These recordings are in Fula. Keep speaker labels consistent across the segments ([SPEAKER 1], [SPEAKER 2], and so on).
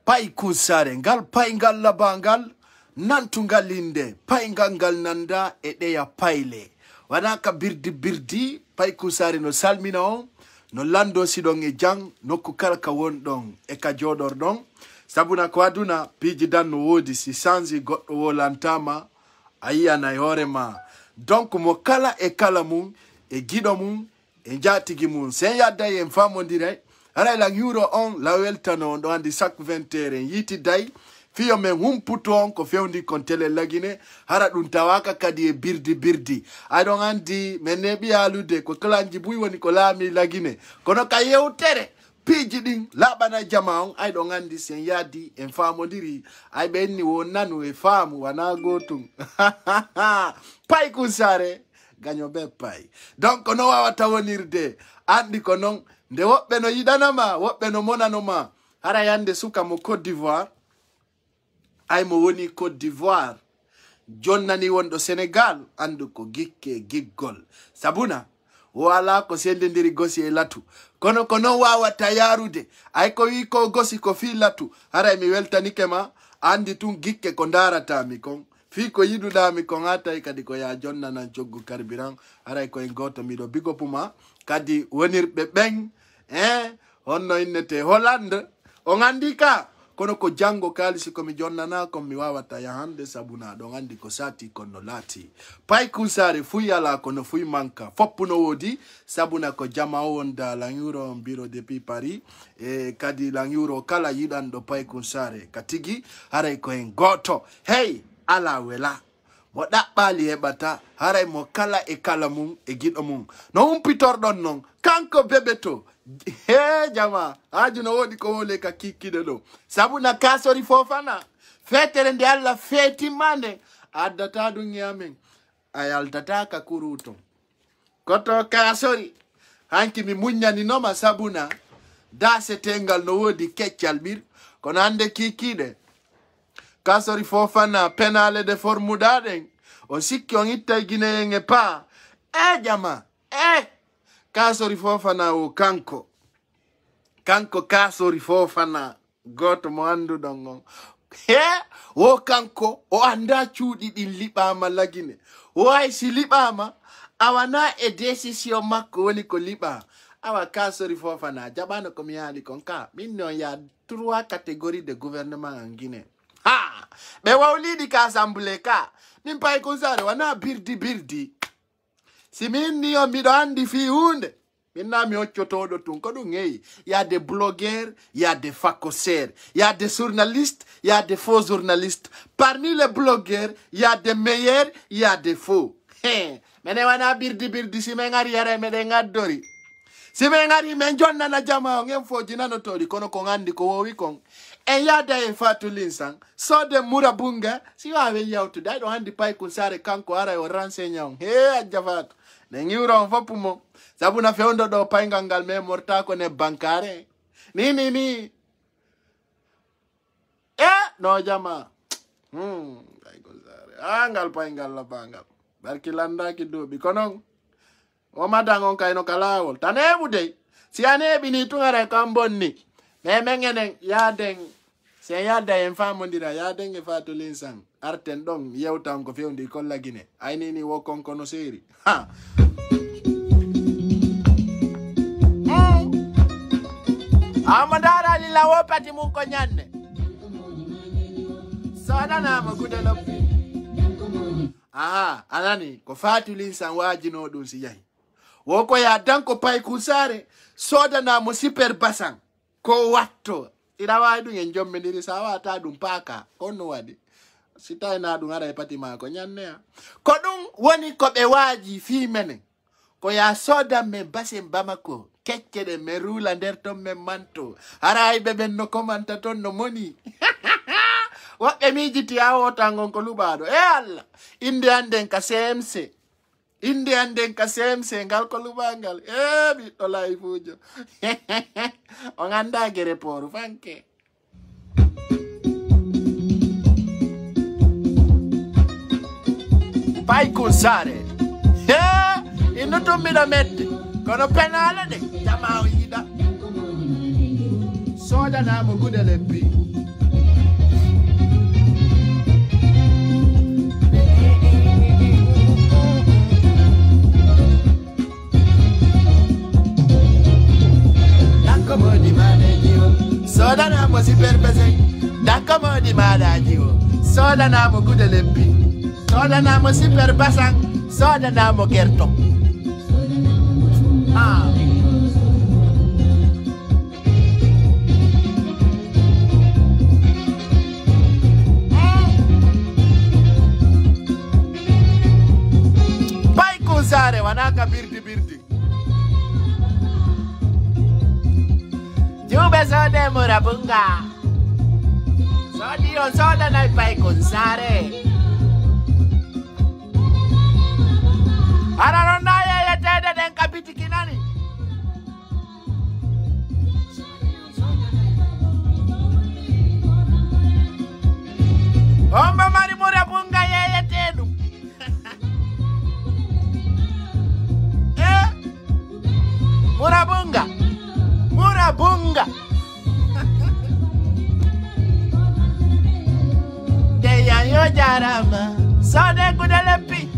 [SPEAKER 1] Pai kusare ngal pai ngal labangal nantungal linde pai ngal nanda edeya paile wanaka birdi pai kusare no salmina on no lando sidon e jang nokku kala ka wondon e ka jodor don sabuna ko aduna piji dan no wodi si sanzi goddo wolantama ayiya na horema donc mo kala e kala mum e gido mum e jatigi mum sen yadda en famondire ara la euro on la weltano do andi sak 20 heures yiti day fiyo men humputo on ko fewndi kon tele lagine hara dun tawaka kadi e birdi I don't andi menebi alude ko klanji buy woni ko laami lagine kono ka yewtere piji din labana jama on I don't andi sen yadi en famodiri ay benni wonanu e famu wana gotum pay kusare ganyo be pay donc no wawata wonirde andi ko non nde woɓɓe no yiɗanama woɓɓe no monanoma hara yande suka mo Côte d'Ivoire ay mo woni Côte d'Ivoire jonnani wonɗo Sénégal andu ko gikke giggol sabuna wala ko sendendiri gosi e latu kono ko non wawata yarude ay ko wi ko gosi ko fi latu hara mi weltanike ma andi tun gikke ko daratami kon fi ko yiɗuɗami kon hatay kadi ko ya jonnanan coggu carburant haray koye goto miɗo bigopuma kadi wonirɓe ɓen honno innete Hollande on andi ka kono ko jango kalisi ko mi jonnana ko mi wawata yahande sabuna don andi ko sati kono lati pay kusare fuyala kono fuy manka foppuno wodi sabuna ko jama wonda la euro bureau depuis Paris e kadi la euro kala yidando pay kusare katigi haray ko en goto hey ala wela mo dabbali hebata haray mo kala e kala mum e gido mum no umpitorɗon non kanko bebeto he jama aju no wodi ko wole ka kikkide do sabuna kasori fofana fetere nde alla feti mande addata dun yamen ayaltata ka kuruto koto kasori hanki mi munyani noma sabuna da setengal no wodi keccal bir kono ande kikkide kasori fofana penale de formudaden o sikki on itta guinéen e pa jama kasori fofana o kanko kasori fofana goto mo andu don o kanko o anda cuudi din libama lagine o ay si libama awana e décision makko woni ko liba awa kasori fofana jabano ko mi yaali kon ka minno ya 3 catégories de gouvernement en Guinée be wawlidi ka assemblée ka min pay kusare wana birdi si min ni o miɗo andi fi hunde min na mi hoccotoɗo tun ko ɗum heyi y a des blogueurs y a des facosseurs y a des journalistes y a des faux journalistes parmi les blogueurs y a des meilleurs y a des faux mene wana birdi si men ari yare meɗen gaddori si men ari men jonnana jama o en fo jinanotoɗi kono ko andi ko wowi kon en yada e Fatou Linsan so de murabunga si wawe yawtude ay ɗo handi pay kusare kanko ara o renseignant ajja Fatou ne ngiwro on foppumo sabuna fewndo ɗo paygal ngal me morta ko ne bankare ni no jama pay kusare ngal paygal labangal barki landaki duuɓi konon o madan on kayno kalawol tan heɓude si an heɓini tun ara kam bonni mais mengenen yaden se yadda en famondira yaden e Fatou Linsan arten ɗon yewtan ko fewndi kolla Guinée aynini wo konkono seeri amadara lila wo pati mun ko ñande sodanama gude loppi anani ko Fatou Linsan wajino ɗum si yahi wo ko ya danko pay kusare sodanamo super basan ko watto ina wawi ɗum en jommidiri sa wata ɗum paaka onno waɗi si tawina ɗum ara e pati mako ñanneya ko ɗum woni ko ɓe waaji fi menen ko ya sodan men basen Bamako kecce ɗe men rula nder ton men manto ara ɓe ɓen no komanta ton no moni woɓɓe mijiti ha wotangon ko luɓaɗo Allah inde anden ka CMC inde anden ka CMC ngal ko luɓangal ɓiɗɗo layfujo o ganda gere pooru fanke pay kusare inno tummiɗo medde kono penale de jama o yiɗa sodanamo gude leppi como di madaji soda na mo super pese da como di madaji soda na mo gudelepi soda na mo super basang soda na mo gerto pai kusare wanaka birdi Jube sode murabunga Sodi on soda na pai kusare Araronda ya tede den kapiti kinani Omba mari murabunga ya tedu Murabunga Deya yo jarama Sode kudelepi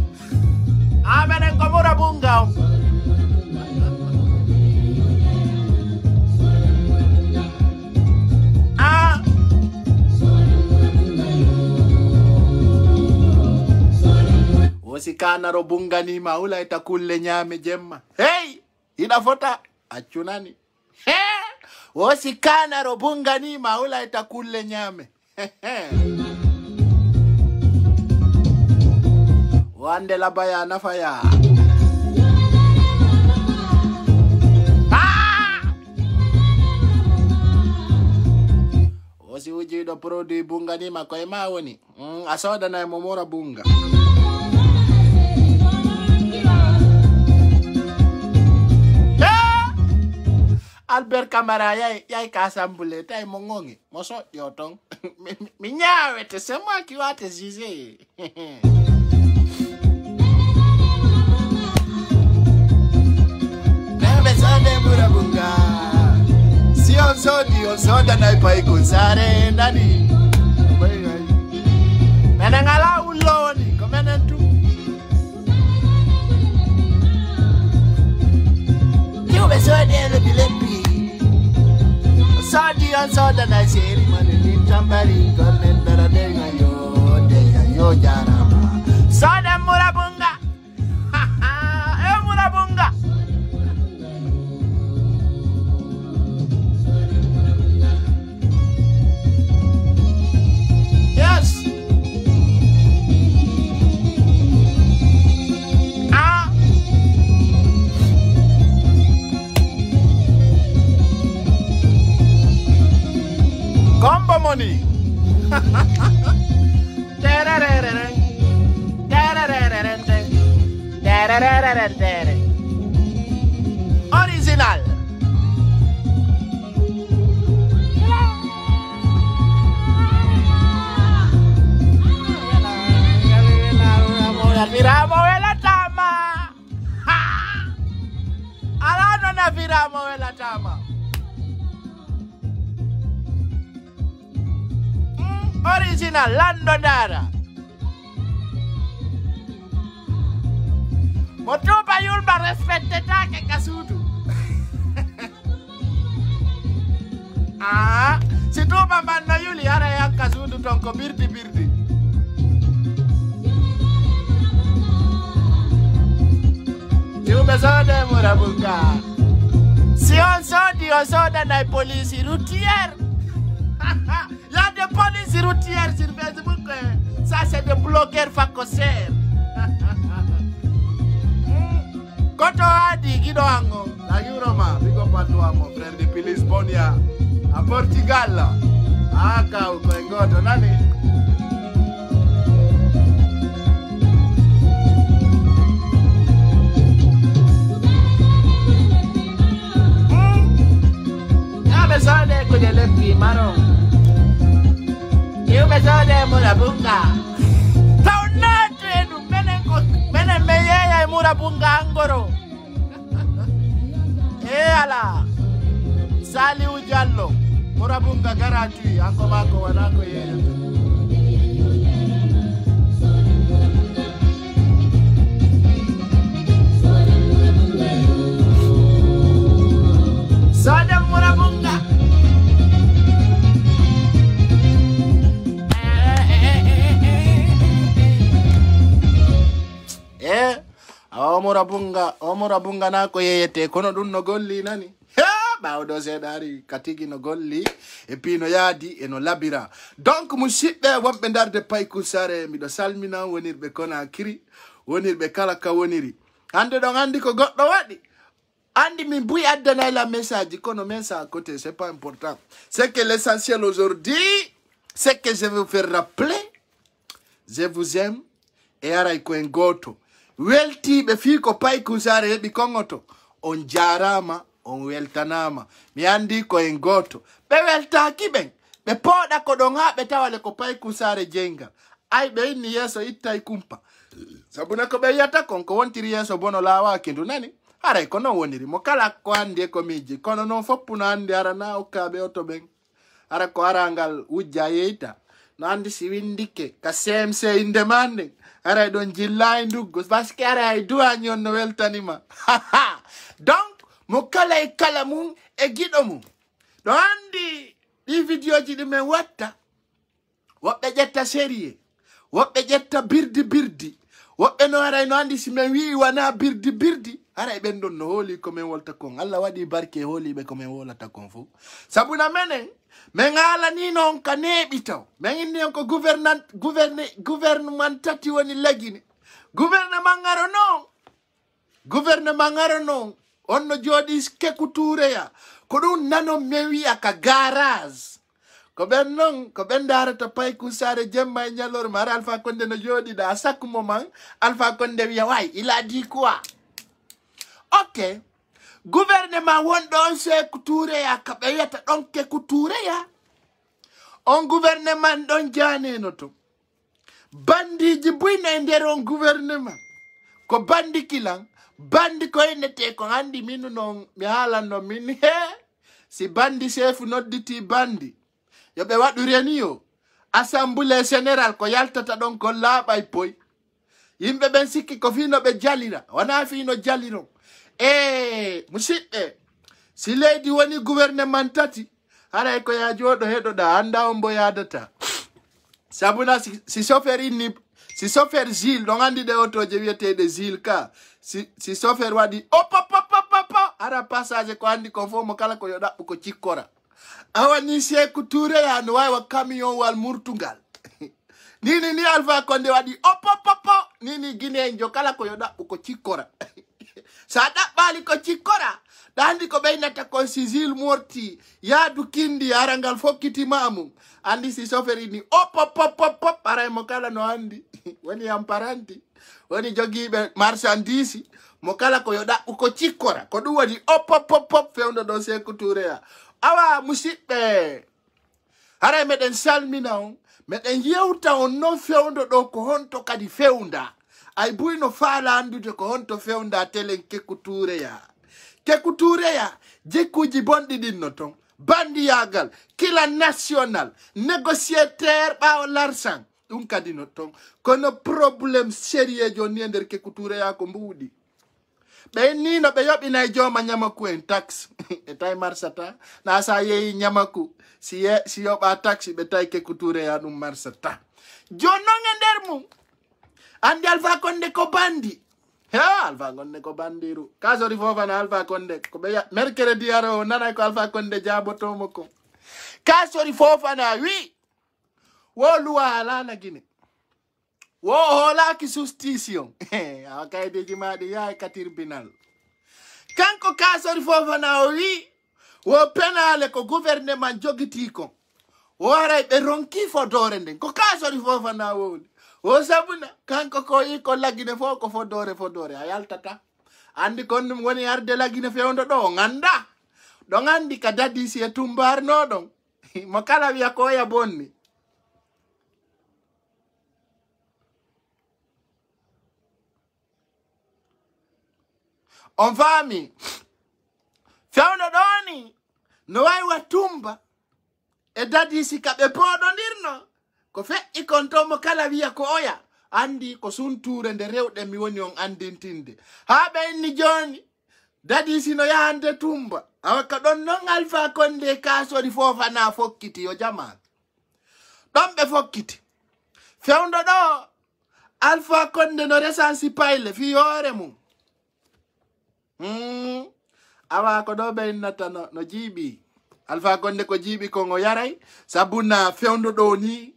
[SPEAKER 1] Amene ko murabunga Osikana robunga ni maula itakulle nyame jemma Hey inafota achunani Osikana robunga ni maula itakulle nyame Wande la baya nafaya Osi uji do produi bunga ni makoe mawoni Asoda na momora bunga Albert Camara yai kasambule tai mongongi moso yotong minyawe te sema kiwate zize Nebe sade murabunga Sion sodi on soda na ipai kusare nani Menangala uloni komenentu Nebe sade le bilepi Sadi on soda na seri mani nitambari Konen bera deya yo jarama Soda murabunga murabunga Yes Combo money. Original. Viramo la tama. Alano na viramo la tama. Original Landonara. Motuba yulba respecte take kasudu. Si tuba manna yuli ara ya kasudu tonko birdi. Tuba sode murabunga. Si on soda na polisi routière. Il y a des polices routières sur Facebook. Ça, c'est des blogueurs facosseurs. Koto Adi, Guido Ango, la Euroma, Bigo Patua, mon frère de Lisbonia, à Portugal. Aka, ou Koengoto, Nani. Besode kudelepi maro Io besode murabunga Taunatu edu mene meyeye murabunga angoro ala Sali ujallo murabunga garantui anko mako wanako yeye Sode murabunga rabunga na ko yeyete kono dun no golli nani bawdo sedari katigi no golli e puis no yaadi e no labira donc musidɓe wonɓe darde payku sare miɗo salmina wonirɓe Conakry wonirɓe kala ka woniri hande ɗon andi ko goɗɗo waɗi andi min buy addanay la message kono men ça à côté c'est pas important c'est que l'essentiel aujourd'hui c'est que je vais vous faire rappeler je vous aime e aray koyen goto weltiɓe fii ko payku sare heɓi kongoto on jarama on weltanama mi andi koyen goto ɓe weltaki ɓen ɓe pooɗa ko ɗon ha ɓe tawale ko payku sare jenga ay ɓe inni yeeso ittay kumpa sabuna ko ɓe yiyata kon ko wontiri yeeso bono lawaki ndu nani haray ko non woniri mo kala ko handi e ko miji kono noon foppuno handi arana okkaɓe oto ɓen ara ko arangal wujja yeyta no andi si windike ka CMC inde manden aray ɗon jilla e nduggo parce que aray duwañi on no weltanima donc mo kala e kala mum e giɗo mum ɗo andi ɗi vidéo ji ɗi men watta woɓɓe ƴetta série woɓɓe ƴetta birdi woɓɓe no aray no andi si men wi wana birdi aray ɓen ɗon no hooli komin wolta kon Allah waɗi barke hooliɓe komin wolata kon fof sabuna menen min haalani noon ka neeɓi taw min inni on ko gouvernement tati woni lagine gouvernement ngaro noon on no jooɗi kekutureya ko ɗum nanon min wiya ka garage ko ɓen noon ko ɓen darata payku sare jemma e ñalorma ara Alpha Condé no jooɗiɗa à chaque moment Alpha Condé wiya way il a dit quoi ok gouvernement wonɗo on Sékou-Touréya ka ɓe wiyata ɗon Kékou-Touréya on gouvernement ɗon janeno to bandiji buyno e nder on gouvernement ko bandi kilan bandi ko innete ko andi minu noon mi haalanno min he si bandi sefu nodditi bandi yoɓe waɗu réunion assemblée général ko yaltata ɗon ko laaɓay poy yimɓe ɓen sikki ko fino ɓe jalira wona fino jaliron musidɓe si leydi woni gouvernement tati haray ko ya jooɗo heɗoɗa anda on bo yadata sabuna si chauffeur inni si chauffeur Gilles ɗon andi ɗe otoje wiyeteɗe Gilles ka si chauffeur waɗi opopopopopo ara passage ko andi ko fof mo kala ko yo ɗaɓɓu ko cikkora awani Sékou-Touréya no wawa camion wal murtugal ni Alpha Condé waɗi opopopo nini guinéjo kala ko yo ɗaɓɓu ko cikkora sa ɗaɓɓali ko cikkora ɗandi ko ɓeynata kon si Gilles morti yaadu kindi arangal fokkitima mum andi si chauffeur ini opopopopop aray mo kala no andi woni amparanti woni jogiiɓe marchandise mo kala ko yo ɗaɓɓu ko cikkora ko ɗum woni opopopop fewndo ɗo Sékou-Touréya awa musidɓe haray meɗen salmina on meɗen yewta on non fewndo ɗo ko honto kadi fewnda ay buyno faala andude ko honto fewnda telen Kékou-Touréya jikkuji bonɗi ɗinno ton bandiyagal kila national négociateur ɓawo l'argent ɗum kadi no ton kono probléme sérieux joni e nder Kékou-Touréya ko mbuuɗi ɓe nino ɓe yoɓinay jooma ñamaku en taxe e tay marsata na sa yeeyi ñamaku si yoɓa taxe ɓe tay Kékou-Touréya ɗum marsata joni noon e nder mum andi Alpha Condé ko bandi Alpha Condé ko bandiru kasori fofana Alpha Condé ko ɓe mercredi aro o nanay ko Alpha Condé jabotomo ko kasori fofana wi wo luwa halala Guinée wo hoolaki suspicion awa kaydeji maɗi yahay ka tribunal kanko kasori fofana o wi wo penale ko gouvernement jogiti kon o waray ɓe ronki fodore nden ko kasori fofana woni o sabuna kanko ko yi ko lagine fo ko fodore a yaltata andi kon ɗum woni arde lagine fewndo ɗo o ganda ɗon andi ka dadisi e tumbarno ɗon mo kala wiya ko ya bonni on faami fewndo ɗoni no wawi wattumba e dadisi kaɓe poɗodirno ko feƴƴi kon to mo kala wiya ko oya andi ko sunture nde rewɗe mi woni on andintinde ha ɓe inni joni dadisi no yahande tumba awa ka ɗon noon Alpha Condé kasori fofana fokkiti yo jama ɗon ɓe fokkiti fewndo ɗo Alpha Condé no resansi payle fi hoore mum awa ko do be nata no jibi Alpha Condé ko jibi ko ngo yaray sabuna fewndo do ni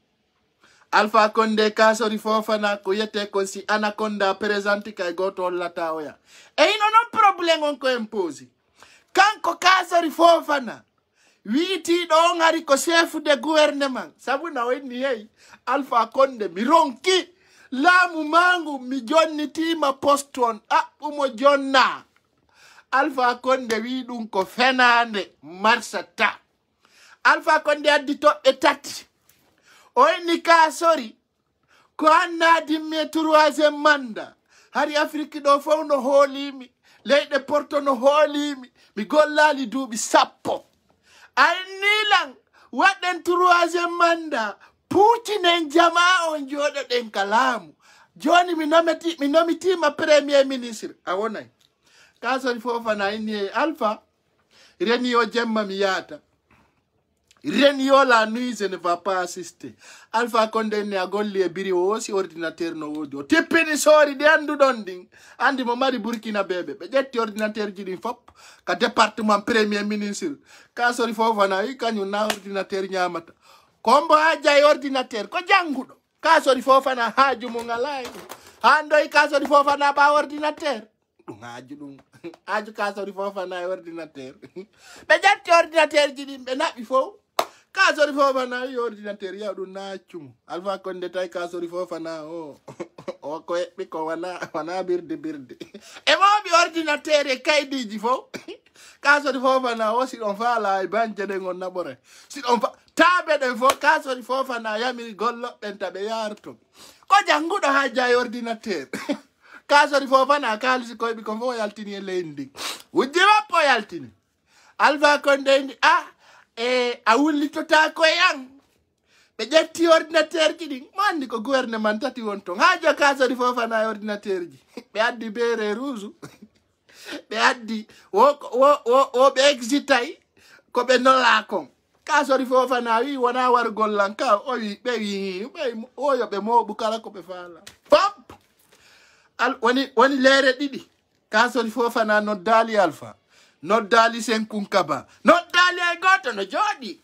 [SPEAKER 1] Alpha Condé kasori Fofana ko yete ko si anaconda présente kay goto lata oya e non problème on ko impose kanko kasori Fofana witi do ngari ko chef de gouvernement sabuna woni hey Alpha Condé mi ronki lamu mangu mi jonni tima poston umo jonna Alpha Condé wi dum ko fenande marsata Alpha Condé addito e tati oyni ka sori ko annadi me 3e manda hari Afrique do fo no holimi leyde porto no holimi mi gollali duubi sappo ay nilang waden 3e manda Putin jama on jodo den kalamu joni mi nomitima premier ministre awonay kasori Fofana ini Alpha Renio jemma mi yata Renio la nuit je ne va pas assister Alpha Condé ne a golli e biri o si ordinateur no wodi o teppini sori de andu don ding andi mo mari Burkina bebe be jetti ordinateur ji din fop ka département premier ministre kasori Fofana yi kanyu na ordinateur nyamata kombo haja ordinateur ko jangudo kasori Fofana haju mo ngalay ando i kasori Fofana ba ordinateur ngaju dum aju kasori Fofana ordinateur be jetti ordinateur ji din be nabi fo kasori Fofana yi ordinateur ya do na cum Alpha Condé tay kasori Fofana o ko be ko wana birde e mo bi ordinateur e kaydi ji fo kasori Fofana o si on fala e banje de ngon nabore si on fa tabe de fo kasori Fofana yami gollo ben tabe yarto ko jangudo haja ordinateur kasori Fofana kalisi ko bi ko fo yaltini e lendi wujima po yaltini Alpha Condé a wulli to ta ko yang be jetti ordinateur ji din mandi ko gouvernement tati won to hajo kasori Fofana ordinateur ji be addi bere rouge be addi o be exitay ko be nola kon kasori Fofana wi wona war gollanka o wi be o yo be mo bu kala ko be fala pop woni lere didi kasori Fofana no dali Alpha no dali sen kunkaba no dali ay goto no jodi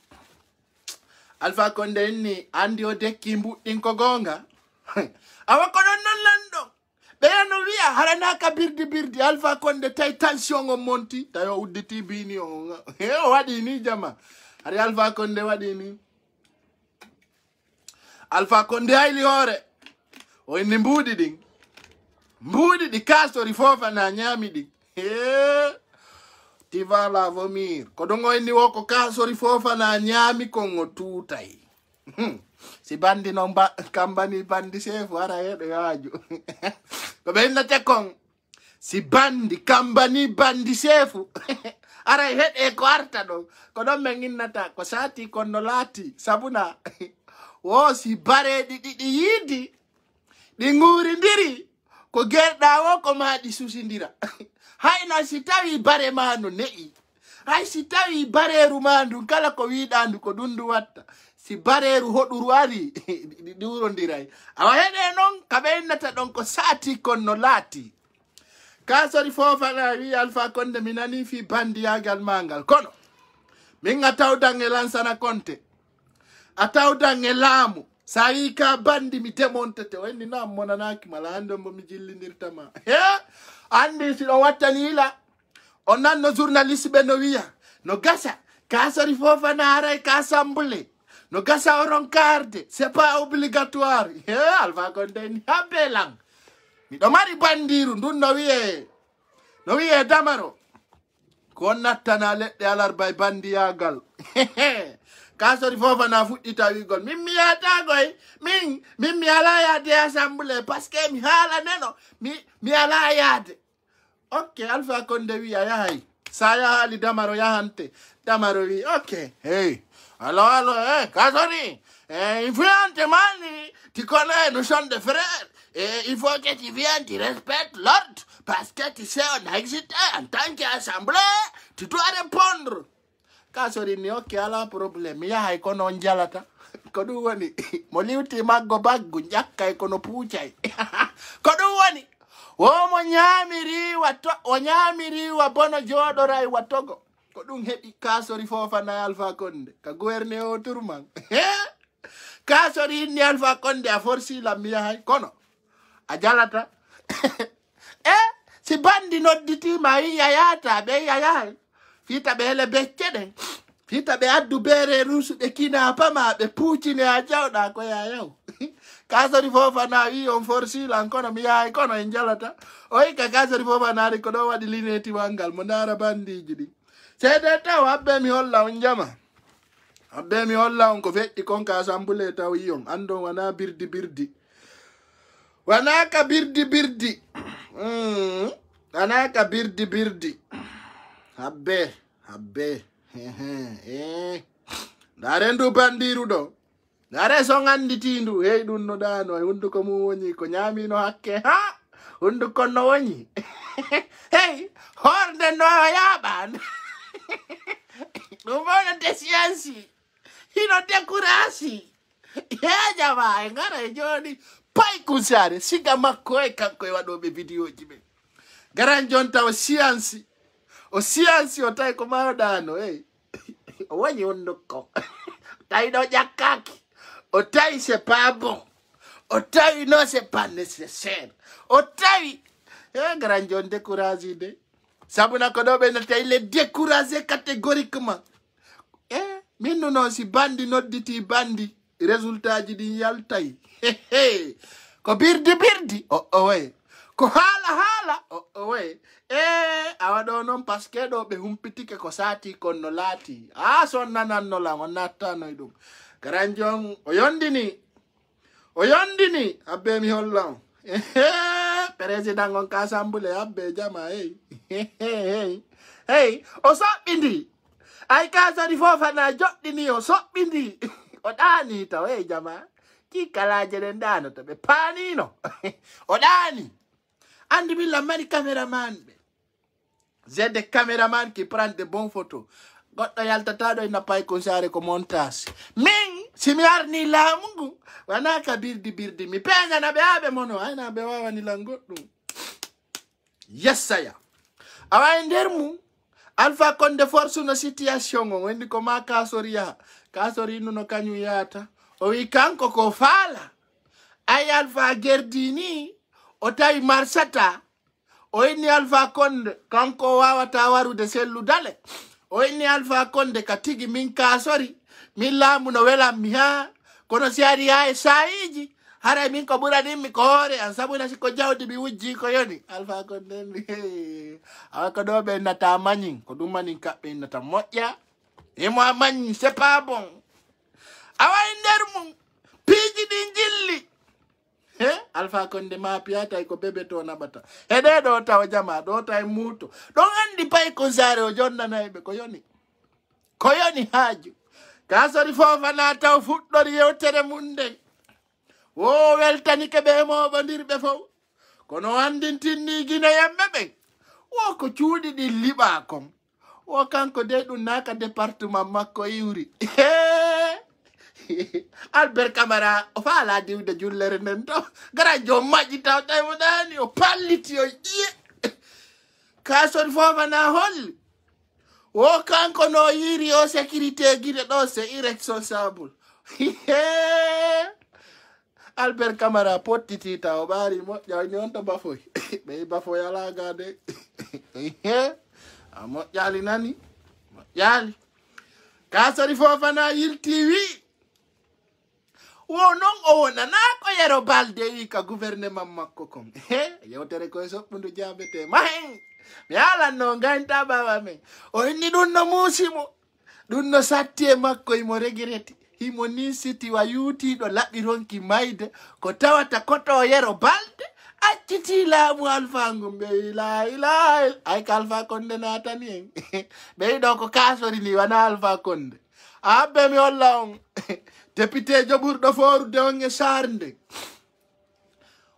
[SPEAKER 1] Alpha Condé ni andi o dekki mbuddin ko gonga awa ko non lando be no wiya harana ka birdi Alpha Condé tay tension o monti tayo udditi bini o wadi ni jama ari Alpha Condé wadi ni Alpha Condé ayli hore o ni mbudi di kasori Fofana nyami di ti va la vomir ko dongo ni woko kasori Fofana nyami ko ngotutay si bandi no kambani bandi chef ara hedo yaaju ko benna te kon si bandi kambani bandi chef ara hede ko arta do ko don menginata ko sati ko no lati sabuna wo si bare di yidi di nguri ndiri ko gerda wo ko ma di susindira hayna si tawi bare manu nei hay si tawi bareru mandu kala ko widandu ko dundu watta si bareru hoduru ari di wurondiray awa hede non kabennata don ko sati konno lati kasori Fofana wi Alpha Condé minani fi bandiyagal mangal kono min atawdange Lansana Conté atawdange laamu sayi ka bandi mi temontete wenni na monanaki mala hande mo mi jillindirtama andi si do wattani ila on nanno journaliste be no wiya no gasa kasori Fofana aray ka assemblée no gasa oron carte c'est pas obligatoire Alpha Condé ni habelang mi do mari bandiru ndun no wiye damaro ko nattana ledde alarba e bandiyagal kasori Fofana fuddita wigol min mi yata goy min mi ala yade assemblée parce que mi hala neno mi ala yade ok Alpha Condé wi ayahay sa yahali damaro yahante damaro wi ok hey allo kasori il faut ante mani tu connais nous sommes des frères et il faut que tu viennes tu respectes l'ordre parce que tu sais on a existé en tant qu'assemblée tu dois répondre kasori ni ok ala problème yahay kono njalata ko du woni mo liwti maggo baggu nyakkay kono puucay ko du woni Womo nyamiriwa bono joɗoray wattogo ko ɗum heɓi kasori Fofana Alpha Condé ka gouverne o turman kasori inni Alpha Condé a forsi lammiya hay kono a jalata si bandi nodditima yi yayata ɓe yayahay fita ɓe hele becce ɗen fita ɓe addu bere rusu ɓe kina pama ɓe puccine a jawɗa ko yayaw kasori Fofana wi on forsilan kono mi yahay kono en jalata o hikka kasori Fofana ari ko ɗo waɗi lineti wangal mo ndara bandiji ɗi seede taw habbe mi holla on jama habbe mi holla on ko feƴƴi kon ka sambule taw yi on andon wana birdi wana ka birdi wana ka birdi habbe dare ndu bandiru ɗo dare so anditindu hey ɗum no ɗano e hunduko mum woni ko ñamino hakke ha hunduko no woni hey horde no yaɓan ɗum wonante science hino décourasi he jama e ngara e joni pay kusare siga makko e kanko e waɗoɓe vidéo ji ɓe garan jonta o science o tawi ko mawɗano hey o woni hunduko tawi ɗo ƴakkaki o tawi c'est pas bon o tawi non c'est pas nécessaire o tawi garan jon découragé de sabuna ko ɗo ɓe nata il est découragé catégoriquement min no noon si bandi nodditi bandi résultat ji ɗin yaltayi ko birdi o way ko haala o way a waɗo noon par ce que ɗo ɓe humpitike ko sati kon no laati a son nanannolam o nattanoy ɗum garan jon o yondini habbe mi holla on président on ka sambule habbe jama hey o soɓɓindi ay kasori Fofana joɗɗini o soɓɓindi o ɗani taw hey jama kikkalaje ɗen ɗano to ɓe panino o ɗani andi billa mari caméraman ɓe j'ai des caméraman qui prennent de bonnes photos goɗɗo yaltata ɗo ina pay ko sare ko montage min simi arni laamu ngu wana ka birdi mi peñana ɓe aɓe mono ayna ɓe wawani lan goɗɗum yessaya awa e nder mum Alpha Condé force no situation on wendi ko ma kasori yaha kasori nuno kañum yahata o wi kanko ko faala ay Alpha gerdini o tawi marsata o inni Alpha Condé kanko wawata warude selludale o inni Alpha Condé ka tigi min kasori min laamu no welanmi ha kono si ari ha e sayiji haray min ko ɓuraninmi ko hoore an sabuna siko jawdi mi wujji ko yoni Alpha Condé awa ko ɗo ɓe nata mañin ko ɗum manin kaɓɓe nata moƴƴa emo a mañi c'est pas bon awa e nder mum piiji ɗin jilli Alpha Condé ma piyatay ko bebe to naɓata heɗe ɗo taw jama ɗo taw muuto ɗon andi pay ko sare o jonnanayɓe ko yoni haaju kasori Fofana taw fuɗɗori yewtere mum nden wo weltanike ɓe moɓodirɓe fof kono andintinni guine yemɓe ɓen wo ko cuuɗi ɗin liɓa kon wo kanko de ɗum naka département makko iwri Albert Camara o faala diwde jullere nden to gara jom maƴƴi taw tawmo ɗani o palliti o ƴiye kasori Fofana holli wo kanko no yiri o sécurité guiɗe ɗo c'est irresponsable Albert Camara pottiti taw ɓaari moƴƴa ni on to bafoy ɓe bafoy ala gade a moƴƴali nani moƴƴali kasori Fofana yilti wi wo non o wonana ko yero balde wi ka gouvernement makko kon yewtere koye soɓɓundu jaɓete mahen mi alanno ganta baba men o inni ɗum no muusimo ɗum no satti e makko imo regireti himo ni siti wa yuutiɗo laɓi ronki mayde ko tawata koto yero balde acciti laamu Alpha ngum ɓe ila ay ka Alpha Condé natani en ɓe ɗo ko kasori ni wana Alpha Condé abbe mi holla on député jo ɓurɗo forude on e sarde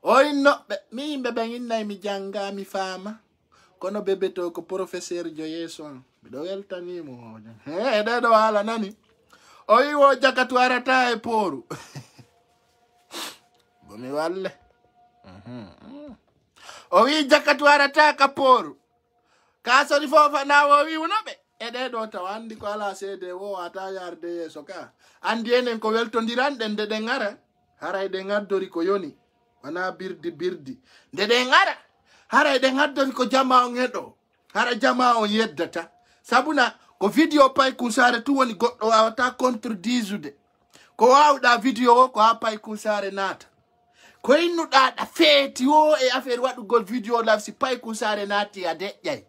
[SPEAKER 1] o innoɓe mi yimɓe ɓen innay mi janga mi faama kono bebe to ko professeur jo yeeso on miɗo weltanimo ɗeɗo haala nani o wi wo jakatu arata e pooru bomi walle o wi jakatu arata ka poru ka sori fofa na o wi unobe ede do tawandi ko ala sede wo ata yarde yeso ka andi enen ko weltondiran den de ngara haray de ngaddori ko yoni wana birdi de ngara haray de ngaddori ko jama on hedo hara jama on yeddata sabuna ko video pay kusare tu woni goddo wawata contredisude ko wawda video ko ha pay kusare nata ko innuda da feeti o e affaire wadugol video live si pay kusare nati ade jay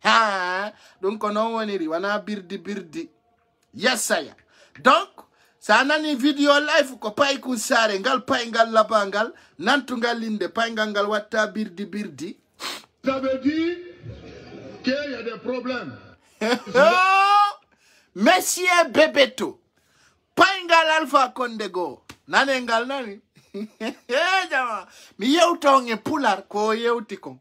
[SPEAKER 1] ha donc non woniri wana birdi yesaya donc sa nani video live ko pay kusare ngal pay ngal labangal nantu ngal linde pay ngal watta birdi
[SPEAKER 2] ça veut dire qu'il y a des problèmes.
[SPEAKER 1] Monsieur Bebeto paingal Alpha Condego nanengal nani jama mi yewtonge pular ko yewtiko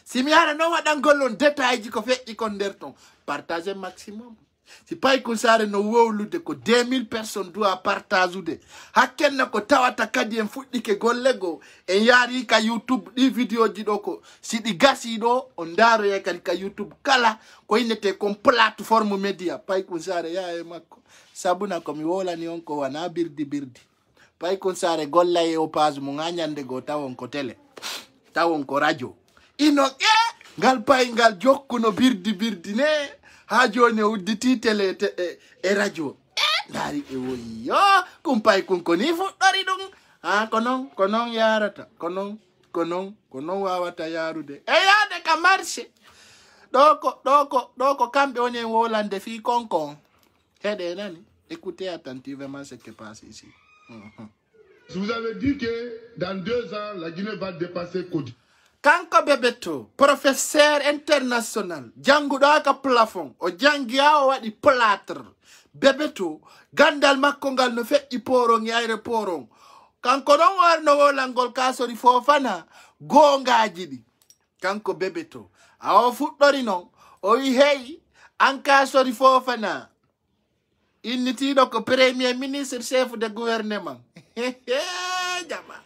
[SPEAKER 1] si mi ara no wadangolon detail ko fe ikon derton partager maximum si pay ko sare no wowlude ko 2000 personnes doit partager hakken ko tawata kadi en fuddike gollego en yari ka YouTube di video ji do ko si di gasi do on daro e ka YouTube kala ko inete comme plateforme media pay ko sare ya e makko sabuna ko mi wola ni on ko wana birdi pay ko sare golla e o page mo nganyande go tawon ko tele tawon ko radio ino ngal pay ngal jokkuno birdi ne ha joni udditi tele e radio dari e woyo kumpay kun koni fuddori dum ha konon yarata konon wawata yarude e yade ka marché doko kambe oni wolande fi konkon hede nani écoutez attentivement ce qui passe ici.
[SPEAKER 2] Vous avez dit que dans 2 ans la Guinée va dépasser Côte.
[SPEAKER 1] Kanko Bebeto, professeur international, jangudo aka plafond, o jangia o wadi plâtre. Bebeto, gandal makko ngal no fe'i porong yaire porong. Kanko don warno wolangol kasori fofana, gongaji di. Kanko Bebeto, awo fuddori non, o wi hey, an kasori fofana. Innitido ko premier ministre chef de gouvernement. Jama.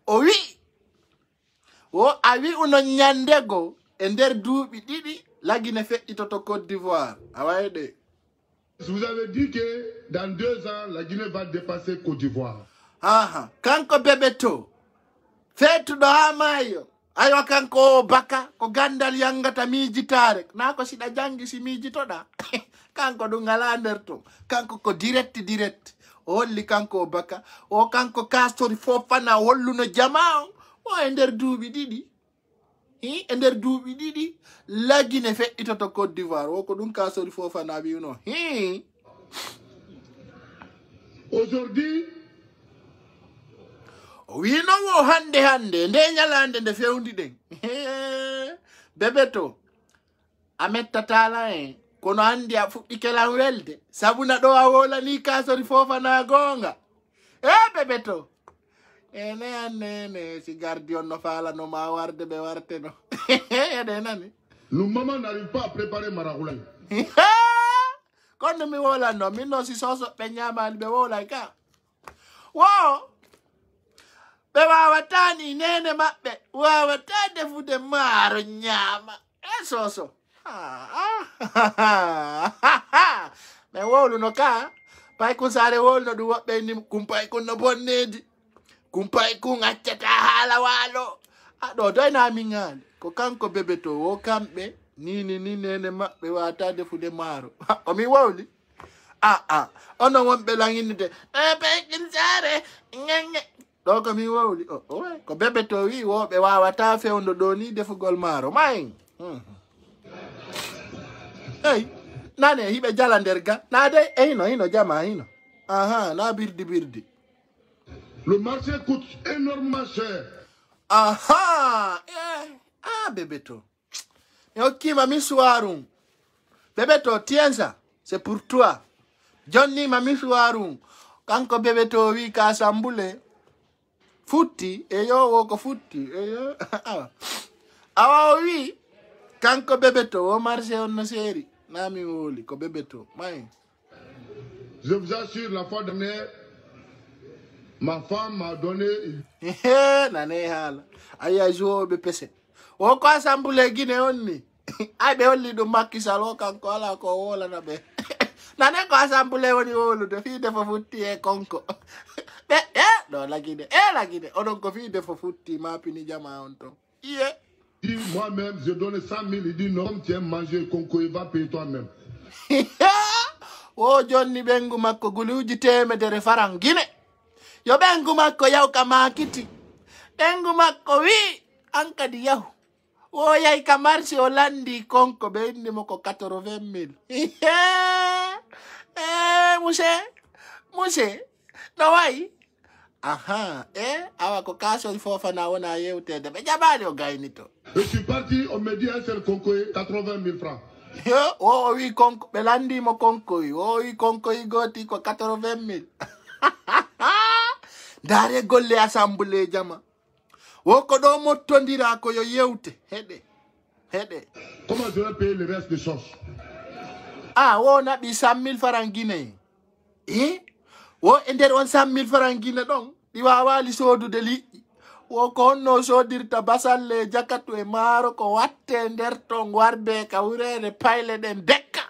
[SPEAKER 1] O wi o awi uno nyandego e nder duubi didi lagine fe'ito to Côte d'Ivoire awayde.
[SPEAKER 2] Vous avez dit que dans 2 ans la Guinée va dépasser Côte d'Ivoire.
[SPEAKER 1] Aha kanko Bebeto fetu do ha mayo ayo kanko baka ko gandal yangata mijitare na ko sida jangi si mijitoda kanko du ngala nder to kanko ko direct o holli kanko baka o kanko kastori fofana holluno jamao o ender duubi didi ender duubi didi lagine fe'ito to Côte d'Ivoire o ko dum kasori fofana biuno
[SPEAKER 2] aujourd'hui
[SPEAKER 1] wi no wo hande nde nyalande nde fewndi den Bebeto amettata kono andi a fuɗɗi kelan welde sabuna ɗo a wola ni kasori fofana gonga Bebeto ene annene si gardi on no fala no ma warde be warte no ede nani
[SPEAKER 2] le maman n'arrive pas à préparer maragoulay
[SPEAKER 1] kono mi wola no min no si soso be nyamali be wola ka wo be wawatani nene mabbe wawata defude maro nyama soso me wolu no ka pay kun sare wolu no du wobbe ni kumpay kun no bonnedi kumpay kun accata hala walo do doyna mi ngal ko kanko Bebeto wo kambe ni nene mabbe wata defude maro o mi wowli ono wonbe langinde pay kun sare ngenge do ko mi wowli ko Bebeto wi wobe wawata fewndo do ni defugol maro may hey nane hibe jala nderga na de hino jama hino aha na birdi
[SPEAKER 2] le marché coûte énormément cher.
[SPEAKER 1] Aha Bebeto ok ma misuarum Bebeto tienza c'est pour toi Johnny ma misuarum kanko Bebeto wi ka sambule futti e yo wo ko futti e yo awa wi kanko Bebeto o marché on no seri nami woli ko Bebeto may
[SPEAKER 2] je vous assure la fois dernière ma femme m'a donné
[SPEAKER 1] nane hala aya jo be pese O ko assemblée Guinée onni. Ay be holli do Macky Sall o kanko ala ko wola na be. Nane ko assemblée woni wolude fi defo futti e konko. Be do la Guinée. La Guinée. Onon ko fi defo futti ma pini jama on to. Iye.
[SPEAKER 2] Moi-même, j'ai donné 100 000. Il dit non, tiens, manger konko, il va payer toi-même.
[SPEAKER 1] O jonni bengu makko guluji temedere faran Guinée. Yo bengu makko yaw ka makiti. Bengu makko wi ankadi yaw. O yai ka marché o landi konko be indi mo ko 80 000. Muse. No way. Aha, awa ko kaso il faut fana wona yewtede be jabani o gaynito.
[SPEAKER 2] Je suis parti, on me dit un seul konko 80 000 francs.
[SPEAKER 1] O wi konko be landi mo konko o wi konko goti ko 80 000. Dare golle assemblée jama. O ko do mottondira ko yo yewte hede.
[SPEAKER 2] Comment je vais payer le reste de choses?
[SPEAKER 1] O nabi 100 000 francs Guinée. O ender on 100 000 francs Guinée don di wawali sodude liƴƴi. O ko honno sodirta basalle jakatu e maaro ko watte nder ton warbe ka wurere payle den dekka.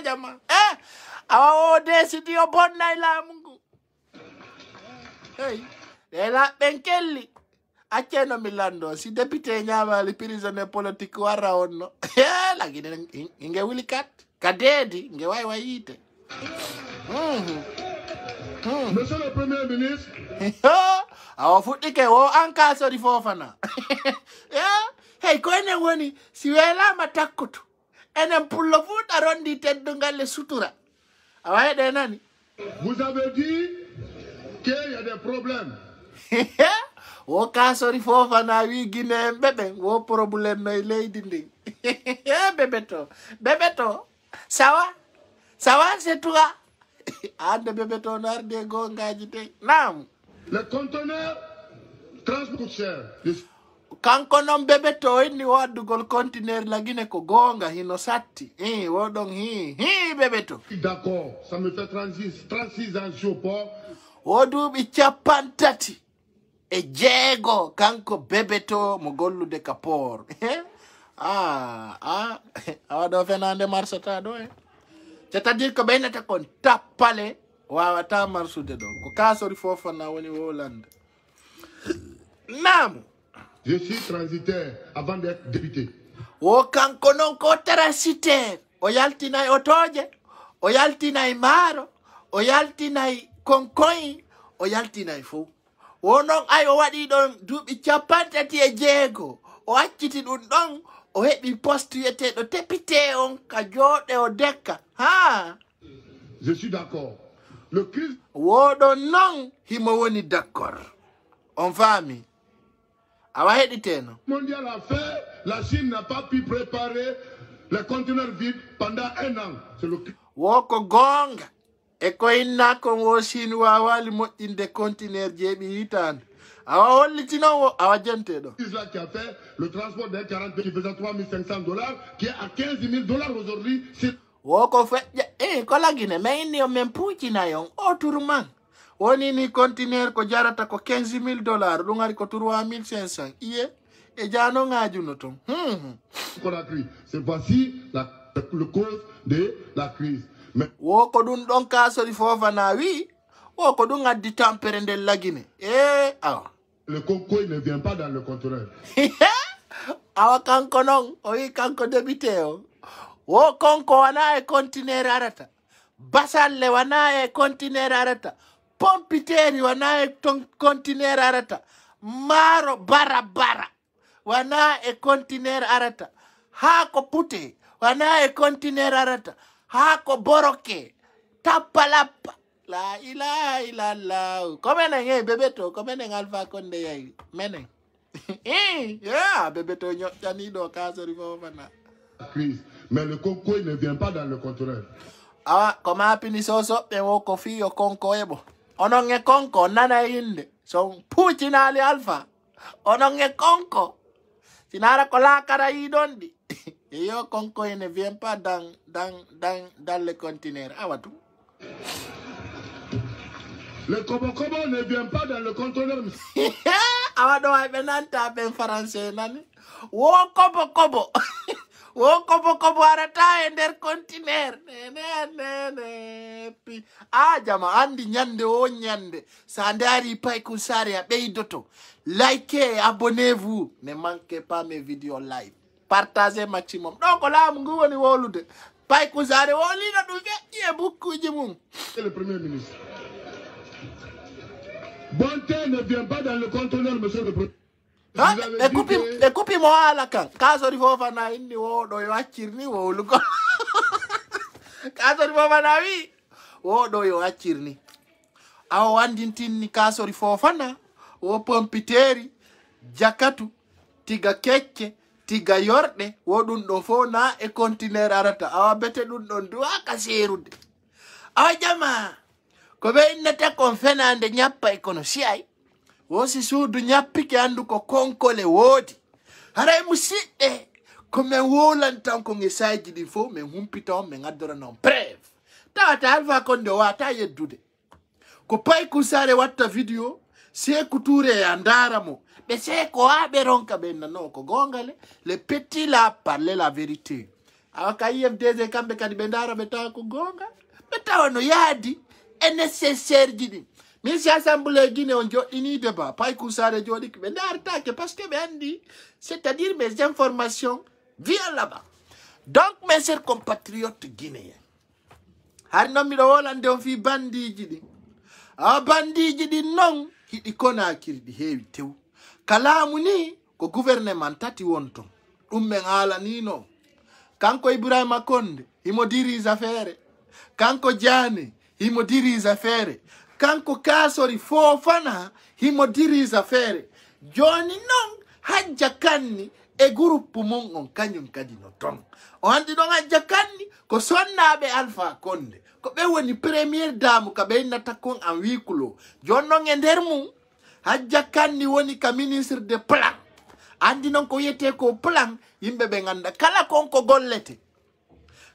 [SPEAKER 1] Jama. Awa o desidi o bonnay laamu ngu. De la ben kelli. Acceno Milando, si député nyamali prisonnier politique warra onno. La Guinée nge wuli kat. Kadedi nge way wayite.
[SPEAKER 2] Monsieur le Premier ministre.
[SPEAKER 1] Awa fuɗɗike o anka sori Fofana. Ko enen woni si welama takkutu. Enen pullo fuɗa rondi teddungal le sutura. Awa heɗe nani.
[SPEAKER 2] Vous avez dit qu'il y a des problèmes.
[SPEAKER 1] O ka sori Fofana wi Guinée bebe wo problème no leydi ndi. Bebeto. Sawa c'est toi. Ande Bebeto narde gongaji te. Naam.
[SPEAKER 2] Les conteneurs transport cher.
[SPEAKER 1] Kanko non Bebeto inni waddugol conteneur la Guinée ko gonga hino satti. Wodon Bebeto.
[SPEAKER 2] D'accord, ça me fait 36 ans sur port.
[SPEAKER 1] O duuɓi 50 e jeego kanko Bebeto mo gollude ka port. Awa ɗo fenande marsata ɗo c'est-à-dire que ɓeynata kon tappale wawata marsude ɗo ko kasori Fofana woni Hollande. Naam.
[SPEAKER 2] Je suis transitaire avant d'être député.
[SPEAKER 1] O kanko non ko transitaire. O yaltinay otoje, o yaltinay maaro, o yaltinay konkoy, o yaltinay fo. O non ay o waɗi ɗon duuɓi 50 e jeego. O acciti ɗum ɗon o heɓi poste yeteɗo député on ka jooɗe o dekka.
[SPEAKER 2] Je suis d'accord. Le crise
[SPEAKER 1] woɗon non himo woni d'accord. On faami. Awa heɗiteno.
[SPEAKER 2] Mondial a fait, la Chine n'a pas pu préparer les conteneurs vides pendant 1 an. C'est le
[SPEAKER 1] woko gonga. E ko inna kon wo Chine wawali moƴƴinde conteneur jeeɓi hitande. Awa holliti non awa jenteɗo.
[SPEAKER 2] C'est là qui a fait le transport d'un 40 qui faisait $3 500, qui est à $15 000 aujourd'hui.
[SPEAKER 1] Woko feƴƴa ko lagine mais inni o men puucinayon o tourman woni ni conteneur ko jarata ko $15 000 ɗum ari ko 3 500 iye e jano ngajuno ton.
[SPEAKER 2] C'est voici le cause de la crise. Mais
[SPEAKER 1] woko ɗum ɗon kasori Fofana wi woko ɗum addi tampere nder lagine. Awa
[SPEAKER 2] le concours ne vient pas dans le conteneur.
[SPEAKER 1] Awa kanko non o wi kanko député o. Wo konko wana e conteneur arata. Basalle wana e conteneur arata. Pompiteri wana e conteneur arata. Maro bara wana e conteneur arata. Hako pute wana e conteneur arata. Hako boroke. Tapalapa. La ilaha illallah. Komene Bebeto, komene Alpha Condé yayi. Mene. Bebeto nyotani do kasori Fofana.
[SPEAKER 2] Crise. Mais le concours ne vient pas dans le conteneur.
[SPEAKER 1] Koma pini soso pe woko fiyo konko ebo. Ononge konko nana inde. So puchinali Alpha. Ononge konko. Sinara kola kara idondi. Yo konko ne vient pas dans le conteneur. Awatu.
[SPEAKER 2] Le kobo ne vient pas dans le conteneur.
[SPEAKER 1] Awado ay benanta ben français nani. wo kobo kobo wo kobo kobo arata e nder container pi jama andi nyande o nyande sa ndari Paykou Sarr a ɓeydoto likez, abonnez-vous, ne manquez pas mes vidéos live, partagez maximum. Donc là ngu woni wolude Paykou Sarr wolina ɗum feƴƴi e bukkuji mum.
[SPEAKER 2] Le Premier ministre. Bonté ne vient pas dans le conteneur, monsieur le Premier.
[SPEAKER 1] ɓe kupi mo haala kan kasori Fofana inni woɗo yo accirni wowlugo kasori Fofana wi woɗo yo accirni awo wandintinni kasori Fofana wo pompiteri jakatu tiga kecce tiga yorɗe wo ɗum ɗo fo na e conteneur arata awa bete ɗum ɗon duwaka serude awa jama ko ɓe innata kon fenande ñappa e kono siyay wosi suudu ñappike andu ko konkole woodi haray musidɗe ko min wolantan ko ngesaji ɗin fof min humpita on min addora noon preuve tawata Alpha Condé o wata yeddude ko Paykou Sarr watta vidéo Sékou Touré a ndara mo ɓe Sékou ha ɓe ronka ɓe nano ko gongale le petit la parler la vérité awa ka IFDG kamɓe kadi ɓe ndara ɓe tawa ko gonga ɓe tawa no yaadi e nécessaire ji ɗin min si assemblée Guinée on joɗɗini débat Paykou Sarr joɗiki ɓe ndaritake parce que ɓe andi c'est-à-dire mes informations viennent là-bas. Donc mes chers compatriotes guinéens har noon miɗo wolande on fi bandiji ɗin bandiji ɗin noon hiɗi Conakry ɗi heewi tew kalamu ni ko gouvernement tati won ton ɗum men haalanino kanko Ibrahima Condé himo dirige affaire kanko Diané himo dirige affaire kanko Kasori Fofana himo dirige affaire joni noon Hajja Kanni e groupe mum on kañum kadi no ton o andi ɗon Hajja Kanni ko sonnaɓe Alpha Condé ko ɓe woni première dame ka ɓe innata kon en huis clos joni noon e nder mum Hajja Kanni woni ka ministre de plan andi noon ko yiyete ko plan yimɓe ɓe ganda kala konko gollete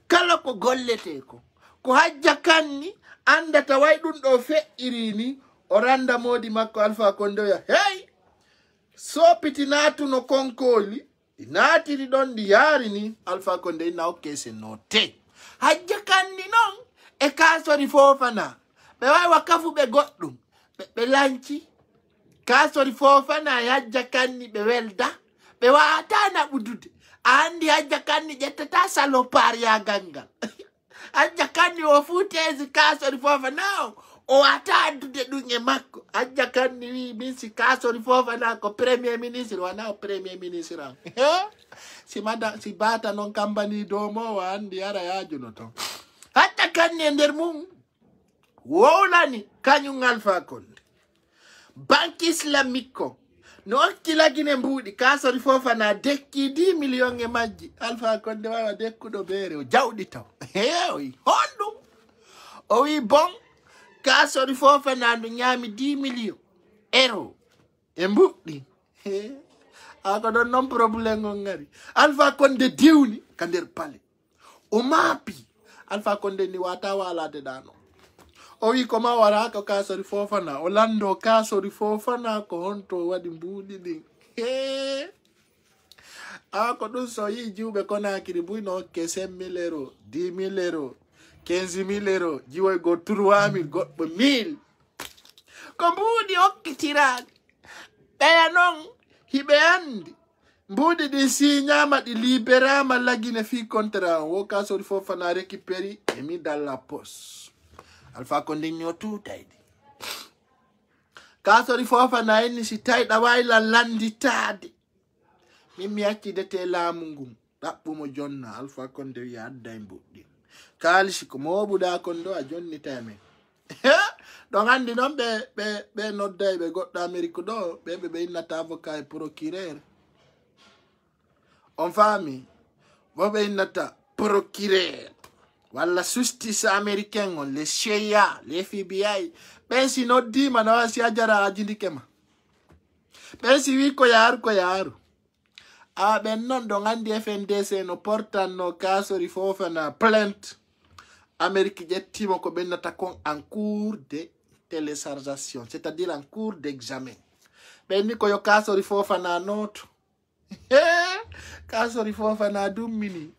[SPEAKER 1] kala ko gollete ko Hajja Kanni andata way ɗum ɗo feƴƴiri ni o randa modi makko Alpha Condé ya hey sopiti natuno konkoli ɗi natiri ɗon ɗi yaari ni Alpha Condé na okke se note Hajja Kanni noon e Kasori Fofana ɓe wawa kafuɓe goɗɗum ɓe lanci Kasori Fofana e Hajja Kanni ɓe welda ɓe wawata naɓudude a andi Hajja Kanni ƴettata salopariyagal ngal Hajja Kanni o futesi Kasori Fofana o wata addude ɗum e makko Hajja Kanni wi min si Kasori Fofana ko premier ministre wana o premier ministre an si bata noon kambani domo o andi ara yajuno ton Hajja Kanni e nder mum wowlani kañum Alpha Condé banque islamique ko no hakkila Guinée mbuuɗi Kasori Fofana dekki 10 millions e majji Alpha Condé wawa dekkuɗo beere o jawɗi taw o wi honɗum o wi bon Kasori Fofana ndu ñaami 10 millions euro e mbuɗɗi ako ɗon noon probléme on ngari Alpha Condé diwni ka nder pale o maapi Alpha Condé ni wata walade ɗano o wi ko ma wara ko Kasori Fofana o lando Kasori Fofana ko honto waɗi mbuuɗi ɗin ko ɗum so yi jiwɓe Conakry mbuyno hokke 5 000 euros 10 000 euros 15 000 euros jiwoy go 3 000 goɗɗo 1000 ko mbuuɗi hokkitiraɗi ɓeya noon hiɓe andi mbuuɗi ɗin signama ɗi libérama lagine fi contrat wo Kasori Fofana récupéri et mis dans la poste Alpha Condé ño tutayɗi Kasori Fofana inni si tayɗa wayla landitade min mi accide laamu ngun ɗaɓɓumo jonna Alpha Condé wi adda e mbuɗɗi kalisi ko moɓuɗa kon ɗo a jonnita men ɗon andi noon ɓe nodda e ɓe goɗɗo Amérique ɗo ɓe innata avocat e procureur on faami bo ɓe innata procureur walla justice américain on les CIA les FBI ɓen si noddima nawa si a jara a jindike ma ɓen si wi ko yaaru ɓen noon ɗon andi FNDC no portanno Kasori Fofana plainte Amérique ƴettimo ko ɓennata kon en cours de téléchargation c'est-à-dire en cours d'examen ɓenni ko yo Kasori Fofana noto Kasori Fofana dummini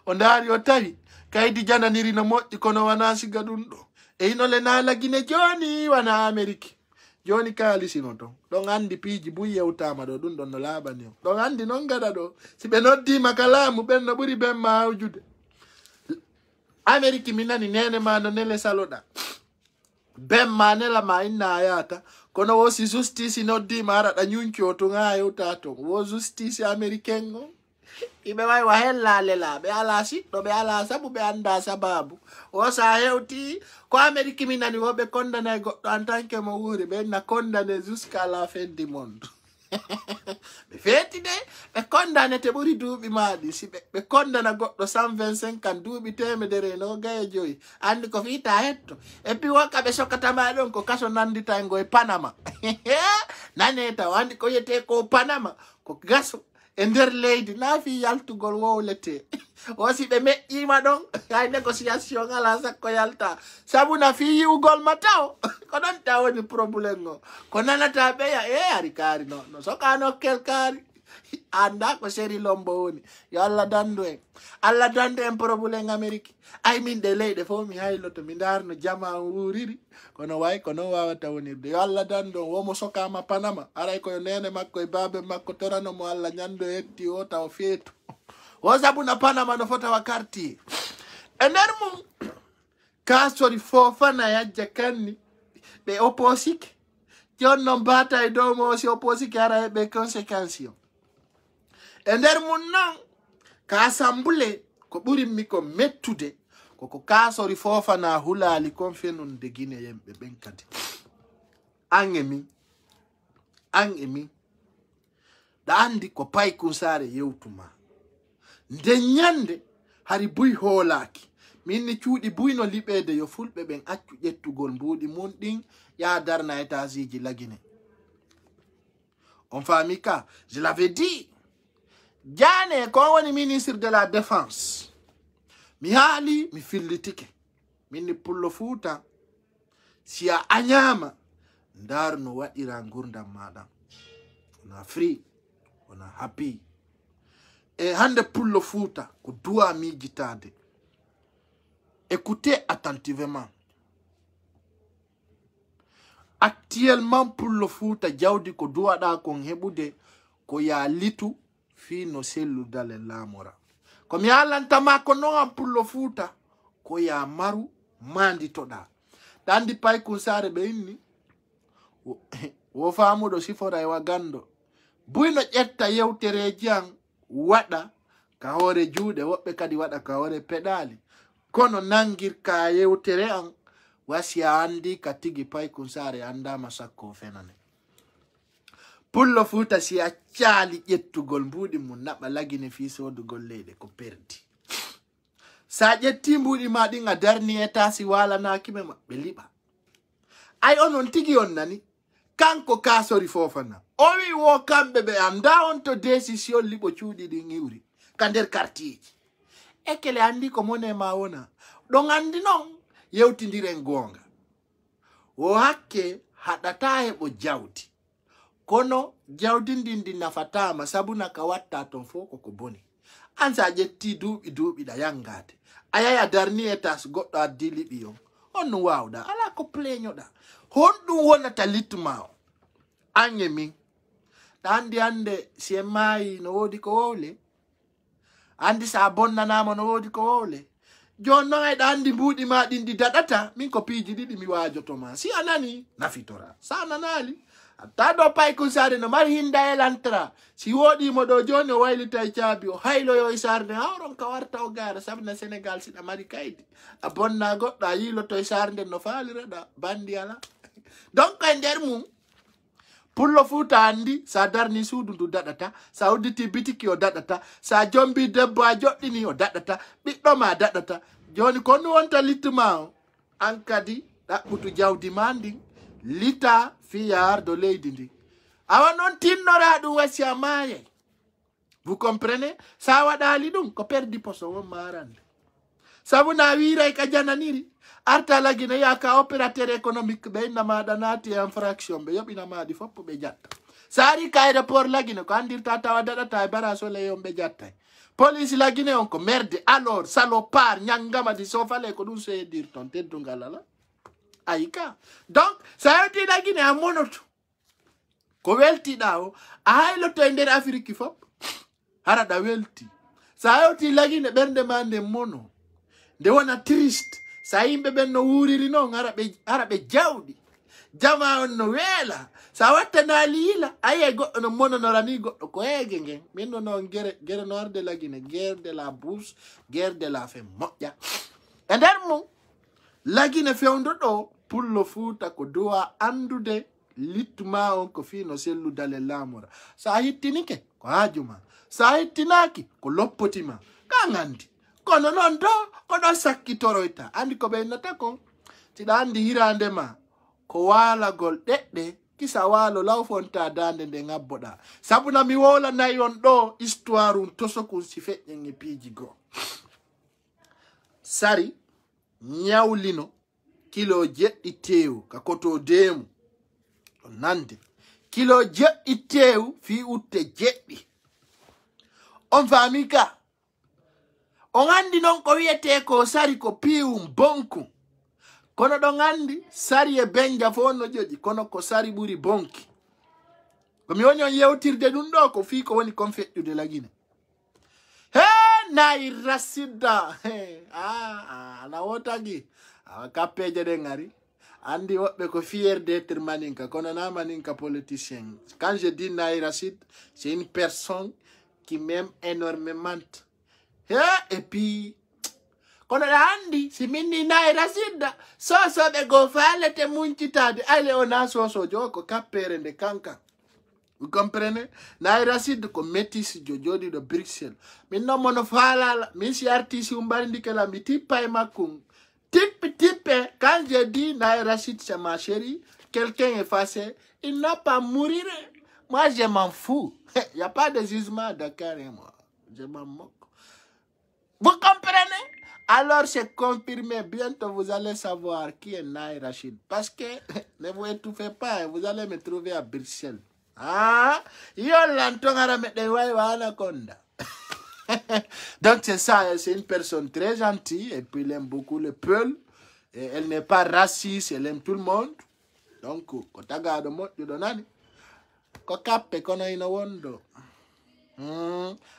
[SPEAKER 1] o ndaari o tawi kaydi jananiri no moƴƴi kono wana siga ɗum ɗo e ino le naalagine joni wana Amérique joni kaalisino ton ɗon andi piiji buy yewtama ɗo ɗum ɗon no laaɓani o ɗon andi noon gaɗa ɗo si ɓe noddima ka laamu ɓen no ɓuri ɓen ma hawjude Amérique mi nani nene ma no nele saloɗa ben ma nela ma inna a yata kono wo si justice noddima araɗa ñunki o ton ha yewta ton wo justice américain o iɓe wawi wa hellale la ɓe ala siɗɗo ɓe ala sabu ɓe anda sababu o sa hewti ko Amérique mi nani wo ɓe condamné goɗɗo en tant que mo wuuri ɓe na condamné jusqu'à la fin du monde ɓe feeti de ɓe condamné te ɓuri duuɓi maɗi si ɓe condamna goɗɗo 125 ans duuɓi temedere no gaye joyi andi ko fiita hetto et puis wokka ɓe sokkatama ɗon ko kaso nanditayngo e Panama nane taw andi ko yete ko Panama ko gaso e nder leydi na fi yaltugol wowlete o si ɓe meƴƴima ɗon hay négociation ala sakko yalta sabu na fi yiwgol ma taw ko ɗon ta woni probléme o ko nanata ɓeya ari kaari no sokano kel kaari anda ko séri lombo woni yo Allah dandu en probléme Amérique ay min ɗe leyɗe fof mi hayloto mi darno jama wuriri kono way ko non wawata wonirde yo Allah dandu on womo sokama Panama aray koye nene makko e babe makko toranomo Allah ñando hetti o taw feetu o sabuna Panama no fotawa quartier e nder mum Kasori Fofana yajja kanni ɓe opposike jonno mbata e dow mo si opposike ara ɓe conséquence o e nder mum non ka assemblée ko ɓurinmi ko mettude koko Kasori Fofana hulali kon fenunde Guinée yemɓe ɓen kadi an e min ɗa andi ko Paykun Sare yewtuma nde ñande hari buy hoolaki minni cuuɗi buyno liɓede yo fulɓe ɓen accu ƴettugol mbuuɗi mum ɗin ya darna étage-ji lagine on faami ka je l'avais dit Diané ko woni ministre de la défense mi haali mi fillitike minni pullo Fuuta si a añama ndar no waɗira gurdam maɗa ona free ona happy e hande pullo Fuuta ko duwa mijitade écoutez attentivement actuellement pullo Fuuta jawdi ko duwaɗa kon heɓude ko ya litu fi no selludale laamora ko mi halantama ko noon pullo Fuuta ko ya maru manditoɗa ɗandi Paykun Sare ɓe inni wo famuɗo sifora e wagando buyno ƴetta yewtereji an waɗa ka hoore juuɗe woɓɓe kadi waɗa ka hoore peɗali kono nangirka yewtere an wasi a andi ka tigi Paykun Sare andama sakko fenane pullo Fuuta si a caali ƴettugol mbuuɗi mum naɓa lagine fi sodugol leyɗe ko perdi sa ƴetti mbuuɗi ma ɗin a darni eta si walanakime maɓɓe liɓa ay onon tigi on nani kanko Kasori Fofana o wi wo kamɓe ɓe anda on to décision liɓo cuuɗi ɗin iwri ka nder quartier ji ekele andi ko mone ma wona ɗon andi noon yewtidiren gonga o hakke haɗata heɓo jawdi kono jawdi ndin ndi nafatama sabuna ka watta ton fo koko boni an sa ƴetti duuɓi ɗa yangade a yaya darni étage goɗɗo addi liɓi on no wawɗa ala ko pleñoɗa honɗum wonata litma o an e min ɗa andi hande si en maayi no woodi ko wowle andi sa bonnanama no woodi ko wowle joni noon ayɗa andi mbuuɗi ma ɗin ɗi daɗata min ko piiji ɗiɗi mi wajotoma si a nani nafitora sa nanali hatta ɗo Paykun Sare no mari hinda e lantra si woɗimo ɗo joni o waylita e caabi o hayloyo e sarde hawron ka warta o gara sabna Sénégal siɗa mari kaydi a bonna goɗɗo a yiloto e sarde no faliraɗa bandi ala donc e nder mum pullo Fuuta andi sa darni suudu ndu daɗata sa udditi bitiki o daɗata sa jombi debbo a joɗɗini o daɗata ɓiɗɗo ma daɗata joni ko nu wonta littuma o an kadi ɗaɓɓutu jawdi ma ndin lita fiyar do leydi ndi awa noon tinnora ɗum wasi a maayay vous comprenez sa waɗali ɗum ko perdi poso won marande sabu na wiray ka jananiri arta lagine yaka opérateur économique ɓe inna maɗa naati e infraction ɓe yoɓina maɗi foppo ɓe jatta sari kayre por lagine ko andirta tawa daɗata e baraso le yomɓe jattay police lagine on ko merde alors salopard ñangama di sofale ko ɗum so yedir ton teddungal ala ayika donc sa yetti lagine a monoto ko weltiɗa o a hayloto e nder afrique fop haraɗa welti sa yetti lagine ɓernde ma nde mono nde wona triste sa yimɓe ɓen no wuriri noon hara ɓe jawɗi jama on no weela sa wattana liila aye goɗɗo no mononorani goɗɗo ko heege ngen min no noon guerre noir de la Guinée, guerre de la bourse, guerre de la fe moƴƴa e nder mum la Guinée fewndo ɗo pullo fuuta ko duwa andude littuma on ko fii no selludale laamora sa hittinike ko haajuma sa hittinaki ko loppotima ka ngandi kono noon do ko ɗo sakkitoroyta andi ko ɓeynata kon tiɗa andi hirande ma ko walagol ɗeɗɗe kisa walo lawfonta dande nde ngabboɗa sabuna mi wolanayi on ɗo histoire um tosokun si feƴƴen e piiji goo sari ñawlino kilo jeɗɗi tewu ka koto demu ɗo nande kilo jeɗɗi tewu fi utte jeɗɗi on faami ka on andi noon ko wiyete ko sari ko piwum bonkum kono ɗon andi sari e benja fo no joƴi kono ko sari ɓuri bonki komi woni on yewtirde ɗum ɗo ko fii ko woni kon feƴƴude la Guinée he nayi rasidda ana wotagi awa kappeje ɗen ari andi woɓɓe ko fier d'être maninka kono na maninka politicien quand je dis nayi rasid c'est une personne qui m'aime énormément et puis kono ɗa andi si minni nayi rasidda sosoɓe go falete muncitade ale ona sosojo o ko kappere nde kankan vous comprenez nayi rasid ko métis jo joɗiɗo Bruxelles min noon mono falala min si artisi umbarindikela mi tippa e makkum tippe quand je dis nayi rasid c'est ma chérie quelqu'un est fâché il n'a pas mourir moi je m'en fous y a pas de jugement Dakar et moi je m'en moque vous comprenez. Alors c'est confirmé, bientôt vous allez savoir qui est Nayi Rachid. Parce que ne vous étouffez pas, vous allez me trouver à Bruxelles. Ah, donc c'est ça, c'est une personne très gentille et puis il aime beaucoup le peuple. Et elle n'est pas raciste, elle aime tout le monde. Donc, quand tu as donné, quand tu as wondo.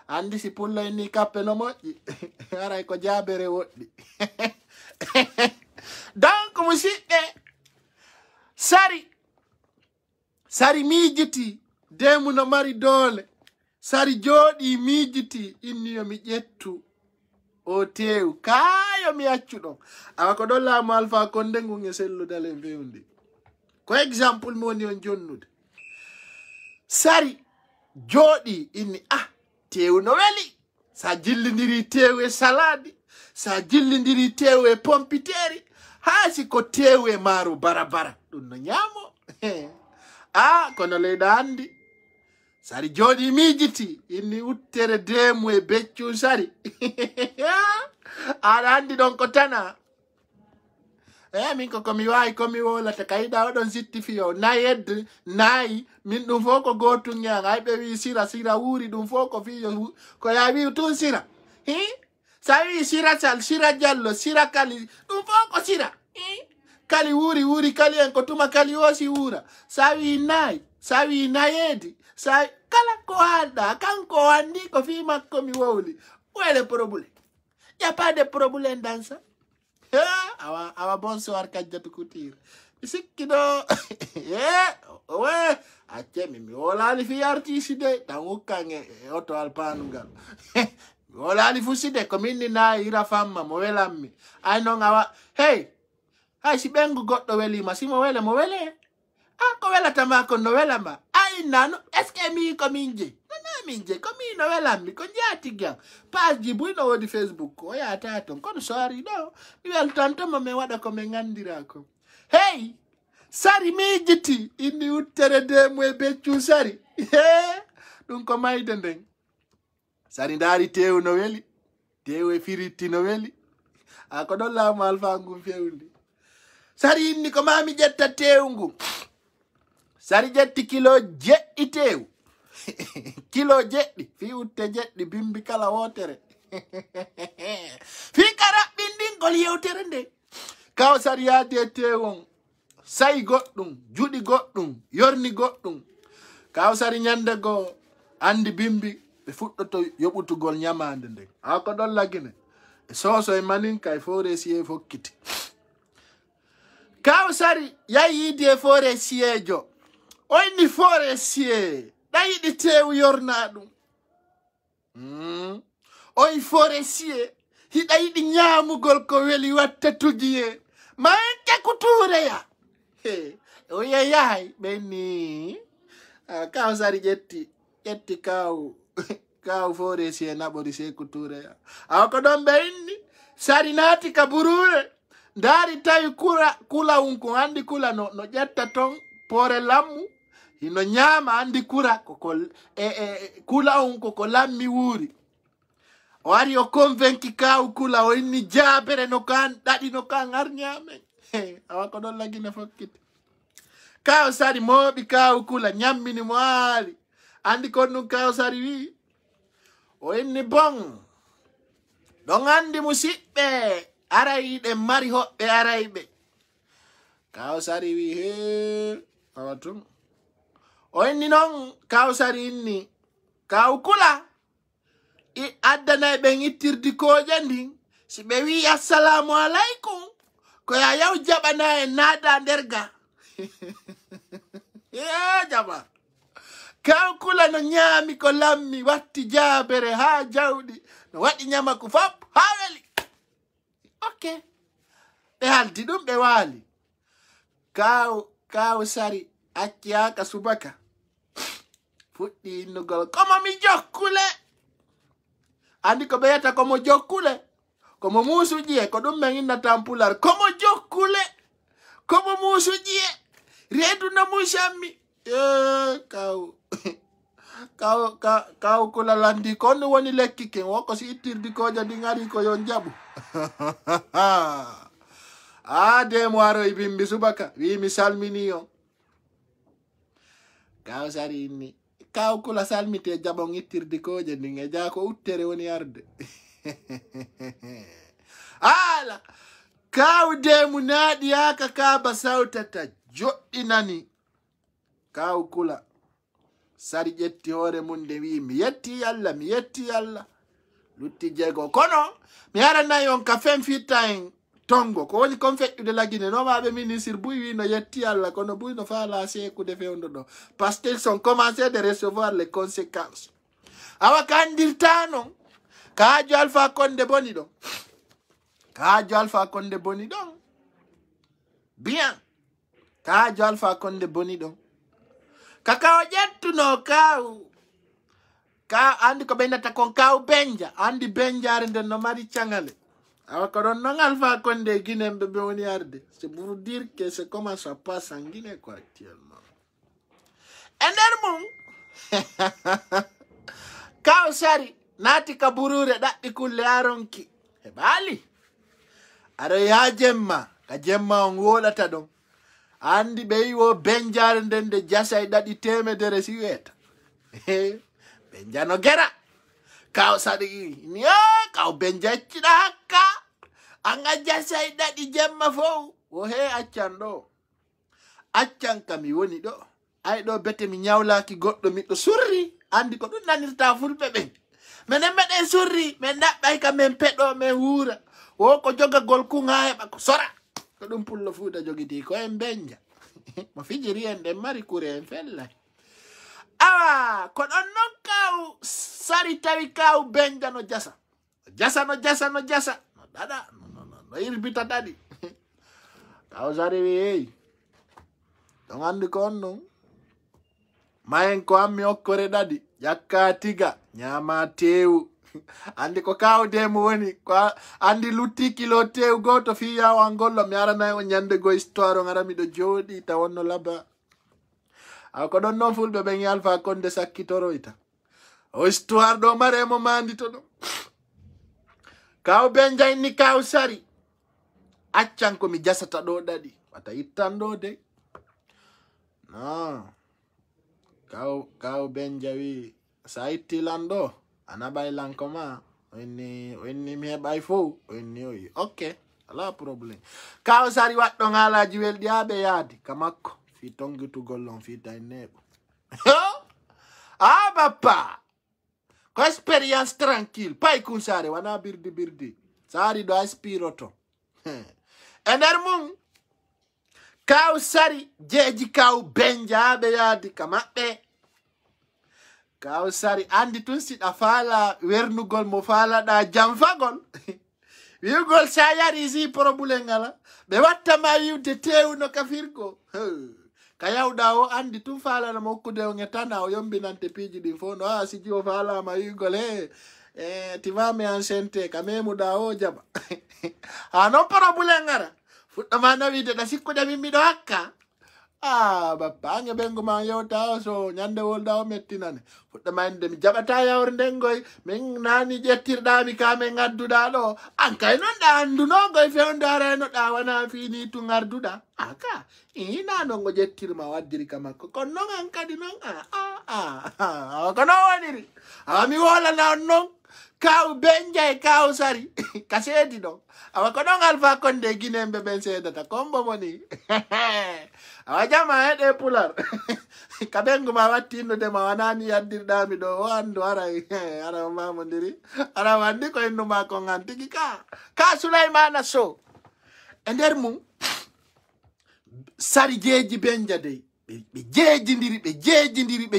[SPEAKER 1] Andi si pullo inni kappe no moƴƴi aray ko jaabere woɗɗi donc musidɓe sari miijiti demu no mari doole sari jooɗi miijiti inni yo mi ƴettu o tew kayo mi accu ɗon awa ko ɗon laamu Alpha Condé ngun e selludale fewndi ko exemple mi woni on jonnude sari jooɗi inni tewu no weli sa jillidiri tewu e saladi sa jillidiri tewu e pompiteri haasi ko tewu e maaru barabara ɗum no ñaamo kono leyɗa andi sari jooɗi miijiti inni uttere demu e beccu sari aɗa andi ɗon ko tana min ko komi wawi komi wolata kayiɗa oɗon sittifiyo nayedde nayi min ɗum fof ko gotum ñan ay ɓe wi sira wuuri ɗum fof ko fiyo ko ya wi tun sira sa wi sira sal sira diallo sira kali ɗum fof ko sira kali wuuri kali en ko tuma kali osi wuura sa wi nayi sa wi nayedi sa kala ko halɗa kanko andi ko fi makko mi wowli où est le problème? Y a pas de problème dans ça. Awa bonsoir Kadiatou Couture sikki ɗo we accemi mi wolali fi artiste de tan hukkange e oto alpanugal mi wolali fuside ko minni nayi ira famma mo welanmi ay noon awa hey hay si ɓengu goɗɗo welima simo wele mo wele ko welatama ko no welama nano est ce que mi ko min je min je ko mi no welanmi ko jaati gam page ji buy no wodi Facebook o yata ton kono sori ɗo mi weltantoma mi waɗa ko min gandira ko hey sari miijiti inni uttere demu e beccu sari ɗum ko mayde nden sari ndaari tewu no weli tewu e firitti no weli ko ɗon laamu Alpha ngun fewndi sari inni ko mami ƴetta tewu ngu sari jetti kilo jeɗɗi tew kilo jeɗɗi fi utte jeɗɗi bimbi kala wotere fi karaɓɓindingol yewtere nde kaw sari yaade tewon sayi goɗɗum juɗi goɗɗum yorni goɗɗum kaw sari nyande go andi bimbi ɓe fuɗɗoto yoɓutugol nyamande nden ko ɗon lagine soso e manin kay forestier fokkiti kaw sari yayidi e forestier jo oyni forestier ɗayiɗi tew yorna ɗum oy forestier hiɗa yiɗi ñamugol ko weli watta tugiye ma en kekutureya o yeyahay ɓenni kaw sari ƴetti kaw forestier naɓori Sékou Touréya ko ɗon ɓe inni sari naati ka burure ndaari tawi kula unko andi kula no ƴetta ton poore lammu hino ñaama andi kura kula unko ko lammi wuuri o ari o convainci kaw kula o inni jaabere no kan ɗaɗi no kan har ñaamen ko ɗon lagine fokkiti kaw sari mooɓi kaw kula ñammini mo haali andi kon ɗum kaw sari wi o inni bon ɗon andi musidɓe arayiɗe mari hoɓɓe arayɓe kaw sari wi he awatum o inni noon kaw sari inni kaw kula addanay ɓen ittirdi koje ndin si ɓe wi assalamu aleykum ko ya yaw jaɓana en naada nder ga jama kaw kula no ñaami ko lammi watti jaabere ha jawɗi no waɗi ñama ko fop ha weli ok ɓe haldi ɗum ɓe waali kaw sari acciyaka subaka fuɗɗi innugol komo mi jokkule andi ko ɓe yetta komo jokkule komo muusuƴiye ko ɗum men innatan pular komo jokkule komo muusuƴiye reedu no musammi kaw kula landi ko on woni lekki ken woko si ittirdi koja ndi ngari ko yon jaɓu demo aroy bimbi subaka wi mi salmini on kaw sari inni kaw kula salmite jaɓon ittirdi koje ndin e jaa ko uttere woni arde ala kaw demu naaɗi haka kaba sawtata joɗɗinani kaw kula sari ƴetti hoore mum nde wi mi yetti Allah lutti jeego kono mi aranayi on ka fen fitta en tongo ko woni kon feƴƴude lagine nomaɓe ministre buy wi no yetti Allah kono buy no faala seekude fewndo ɗo parce qu'ils sont commencé de recevoir les conséquences awa ka andirta noon ka haaju Alpha Condé boni ɗon bien ka haaju Alpha Condé boni ɗon kaka o ƴettuno ka andi ko ɓeynata kon kaw benja andi benjare nden no mari cagale awa ko ɗon noon Alpha Condé guinemɓe ɓe woni arde c'est pour dire que c'est comment ça passe en Guinée quoi actuellement e nder mum kaw sari naati ka burure ɗaɓɓi kulle aronki e ɓaali aɗo ya jemma ka jemma on woɗata ɗon andi ɓe yi wo benjare nden nde jasay ɗaɗi temedere si weta benja no gera kaw sari ni kaw benja acciɗa hakka anga jasay ɗaɗi jemma fof o he accan ɗo accan kami woni ɗo ay ɗo bete mi ñawlaki goɗɗo miɗo surri andi ko ɗum nanirta fulɓe ɓen minen meɗen surri min ɗaɓɓay ka min peɗo min wuura wo ko jogagol kun ha heɓa ko sora ko ɗum pullo fuuta jogiti ko en benja mo fijiri en ɗen mari kure en fellay awa ko ɗon noon kaw sari tawi kaw benja no jasa no ɗaɗa no irbita ɗaɗi kaw sari wi hey ɗon andi ko on non mayen ko ammi okkore ɗaɗi ƴakka tiga ñama tewu andi ko kawdemo woni ko andi lutti kilo tew goto fi yawa ngollo mi aranayi o ñande go histoire o gara miɗo jooɗi ta wonno laba ko ɗon noon fulɓe ɓen Alpha Condé sakkitoroyta o histoire ɗo maremo mandi to ɗo kaw ben jayni kaw sari accan ko mi jasata ɗo ɗaɗi wata ittan ɗo de No. Kau Benjawi saiti lando. Anabay lang koma. Wenni mi hebay fo. Wenni oyi. Okay. Ala problem. Kau sari wat dong ala jiwel diabe yadi. Kamakko. Fi tongi tu gollon fi tay nebo. Ah papa. Ko experience tranquille. Pay kun sari wana birdi. Sari do aspiroto. Ener mung. Kau sari jeji kau benja be yadi kamaɓɓe. Kau sari andi tun siɗa fala wernugol mo fala da jamfagol. Wiugol sa yari si probule ngala. Ɓe watta ma yiwde tewno kafirgo. Ka yawɗa o andi tun fala na mokkude o ngetana o yombinante piji ɗin fo no siji o fala ma wiugol ti vame enceinte ka memuɗa o jaba. Non probule ngara. Fuɗɗoma no wiide ɗa sikkude min miɗo hakka. Bappa ange ɓengo ma yewta so ñande wolda o mettinane. Fuɗɗoma inde mi jaɓata yawre ndengoy min nani ƴettirɗami ka min ngadduɗa ɗo. An kay noon ɗa andunogoy fewndo araynoɗa wana fini tu ngarduɗa. Aka ina nongo ƴettirma waddiri ka makko. Kono noon an kadi noon awa ko non woniri. Awa mi wolana on noon. Kaw benjay kaw sari kasedi ɗon. Awa ko ɗon alfa konde guinemɓe ɓen seedata kombo moni. Awa jama heɗe pular. Ka ɓengu ma wattinnude ma wanani yaddirɗami ɗo o andu aray ara mamodiri. Ara wandi ko innu ma ko ngan tigi ka Sulaymana Sow. E nder mum sari jeji benja dey. Ɓe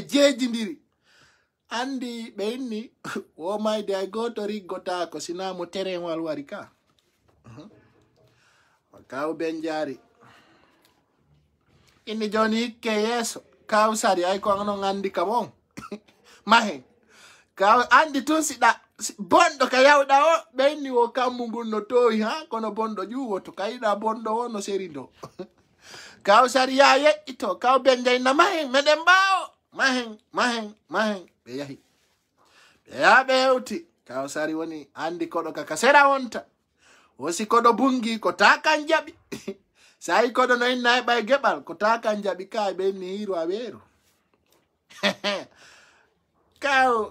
[SPEAKER 1] jeejidiri. Andi ɓe inni o mayde ay goto riggota ko sinamo terrainwal wari ka. Kaw benjari inni joni hikke yeso kaw sari ay ko non andi kam on. Mahen kaw andi tun siɗa bondo ka yawɗa o ɓe inni o kammu ngun no towi ha kono bondo ƴuwoto kayiɗa bondo o no serindo. Kaw sari ya yeƴƴito kaw benjayna mahen meɗen mbawo mahen ɓe yahi ɓe yaha ɓe hewti. Kaw sari woni andi koɗo kaka sera wonta wosi koɗo bungi ko takan jaɓi. Sayi koɗo no inna heɓa e geɓal ko takan jaɓi ka ɓe inni hiru a weeru.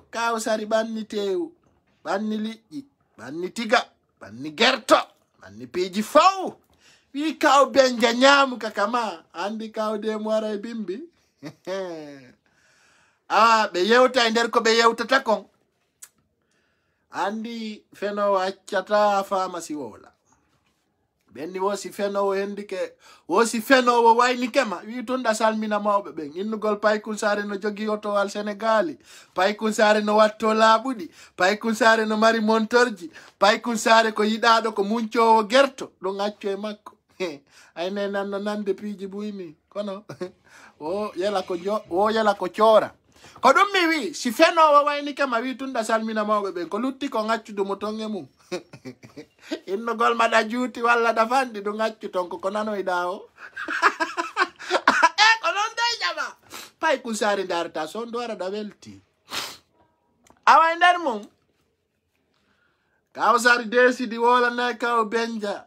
[SPEAKER 1] Kaw sari ɓanni tewu ɓanni liƴƴi ɓanni tiga ɓanni gerto ɓanni piiji fow. Wi kaw benja ñaamu kaka ma andi kaw de mo wara e bimbi. Ɓe yewta e nder ko ɓe yewtata kon. Andi fenowo accata famasi wola. Benni wosi fenowo hendike wosi fenowo wayni kema wi tunda salmina mawɓe ɓen innugol Paykun Sare no jogi otowal Sénégali. Paykun Sare no watto laaɓuɗi. Paykun Sare no mari montorji. Paykun Sare ko yiɗaɗo ko muncowo gerto ɗon accu e makko. Ayne nanno nande piiji buymi kono o yela ko coora. Ko ɗum mi wi si fenowo wayni kema wi tunda salmina mawɓe ɓen ko lutti ko ngaccudu mo tonge mum. Innugol maɗa juuti walla da fanɗi ɗum ngaccu ton ko nanoyɗa o. Ko non dey jama Paykun Sare darata son do ara da welti. Awa e nder mum Kaw Sari desidi wolana kaw benja.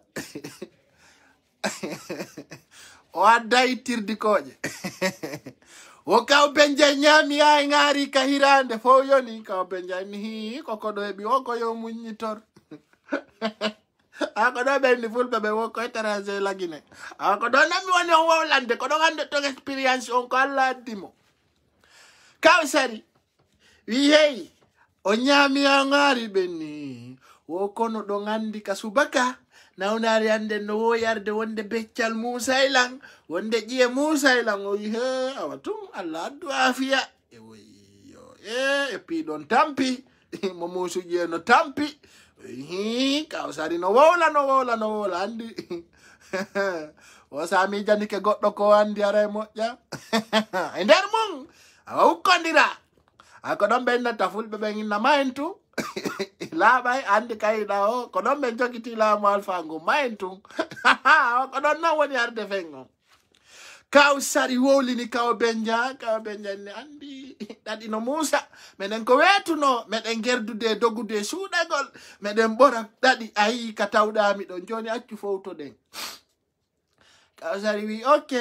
[SPEAKER 1] O adda ittirdi koƴe. O kaw benja ñaami ay ngari ka hirande fo yoni kaw benja ni koko ɗo heɓi o ko yo muññitor. Ako ɗo ɓenni fulɓe ɓe wokko étranger lagine. Ako ɗo nami woni on wowlande ko ɗo hande ton expérience on ko Allah addimo. Kaw Sari wi hey o ñaami a ngari ɓenni wo kono ɗo andi ka subaka nawnari ande no woyarde wonde beccal Musaylan wonde ƴiye Musaylan o wi he awa tum Allah addu afiya e woyyo e piɗon tampi mo musu ƴiye no tampi Kaw Sari no wowla andi o sami janike goɗɗo ko andi ara e moƴƴa. E nder mum awa ukkondira ako ɗon ɓennata fulɓe ɓen inna mahen tun. Laaɓay andi kayiɗa o ko ɗon ɓe jogiti laamu alfa ngu mahen tun. Ko ɗon non woni arde fengo. Kaw Sari wowlini kaw benja ni andi ɗaɗi no Musa meɗen ko wetuno meɗen gerdude dogude suuɗagol meɗen ɓora ɗaɗi ayi ka tawɗami ɗon joni accu fowto ɗen. Kaw Sari wi ok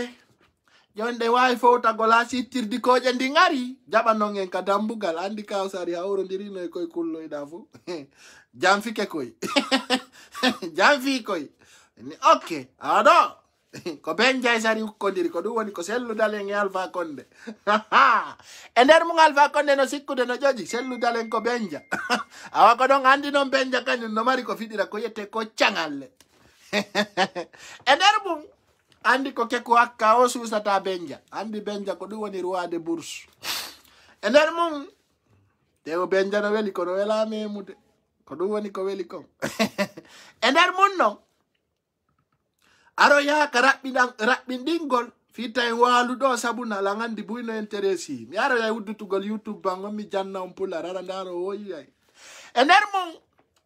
[SPEAKER 1] jonde wawi fowta gola sittirdi koje ndi ngari jaɓanon en ka dambugal andi Kawsari hawrodirino e koye kulloyɗa fu jam fike koy jam fi koy ok aɗo ko Benja Sari ukkodiri ko ɗum woni ko selludalen e Alpha Condé e nder mum Alpha Condé no sikkude no ƴoƴi selludalen ko Benja awa ko ɗon andi noon Benja kañum no mari ko fiɗira ko yette ko cangalle e nder mum andi ko keko hakka o susata Benja andi Benja ko ɗum woni roi de bourse e nder mum tewo Benja no weli kono wela memude ko ɗum woni ko weli kon e nder mum non aro yaka raɓɓinɗingol fitta en waluɗo sabuna ala gandi buyno intéresi mi aro yay wuddutugol YouTube bango mi janna on pular ara ndaro woyiyay e nder mum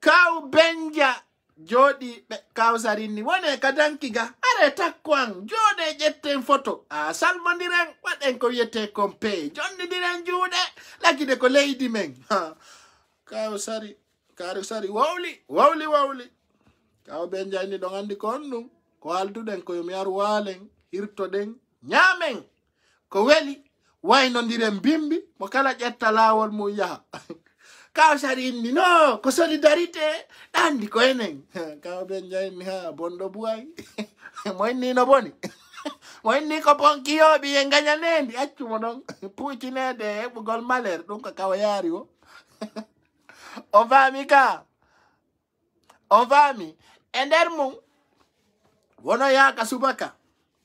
[SPEAKER 1] kaw Benja joɗi ɓe Kawsari ni wone ka dankiga are takko an joɗe ƴetten photo a salmodiren waɗen ko wiyete kompe jondidiren juuɗe lakide ko leydi men Kawsari wawli kaw Benja ni ɗon andi ko on ɗum ko halduɗen ko yomi ar walen hirtoɗen ñamen ko weli waynodiren bimbi mo kala ƴetta lawol mum yaha Kawsari inni no ko solidarité ɗandi ko enen kaw Benja inni ha bonɗo buway mo inni no boni mo inni ko bonkiyoɓi e gañanendi accumo ɗon puccinede e heɓugol malere ɗum ko kawa yaari o on faami ka on faami e nder mum wono yaka subaka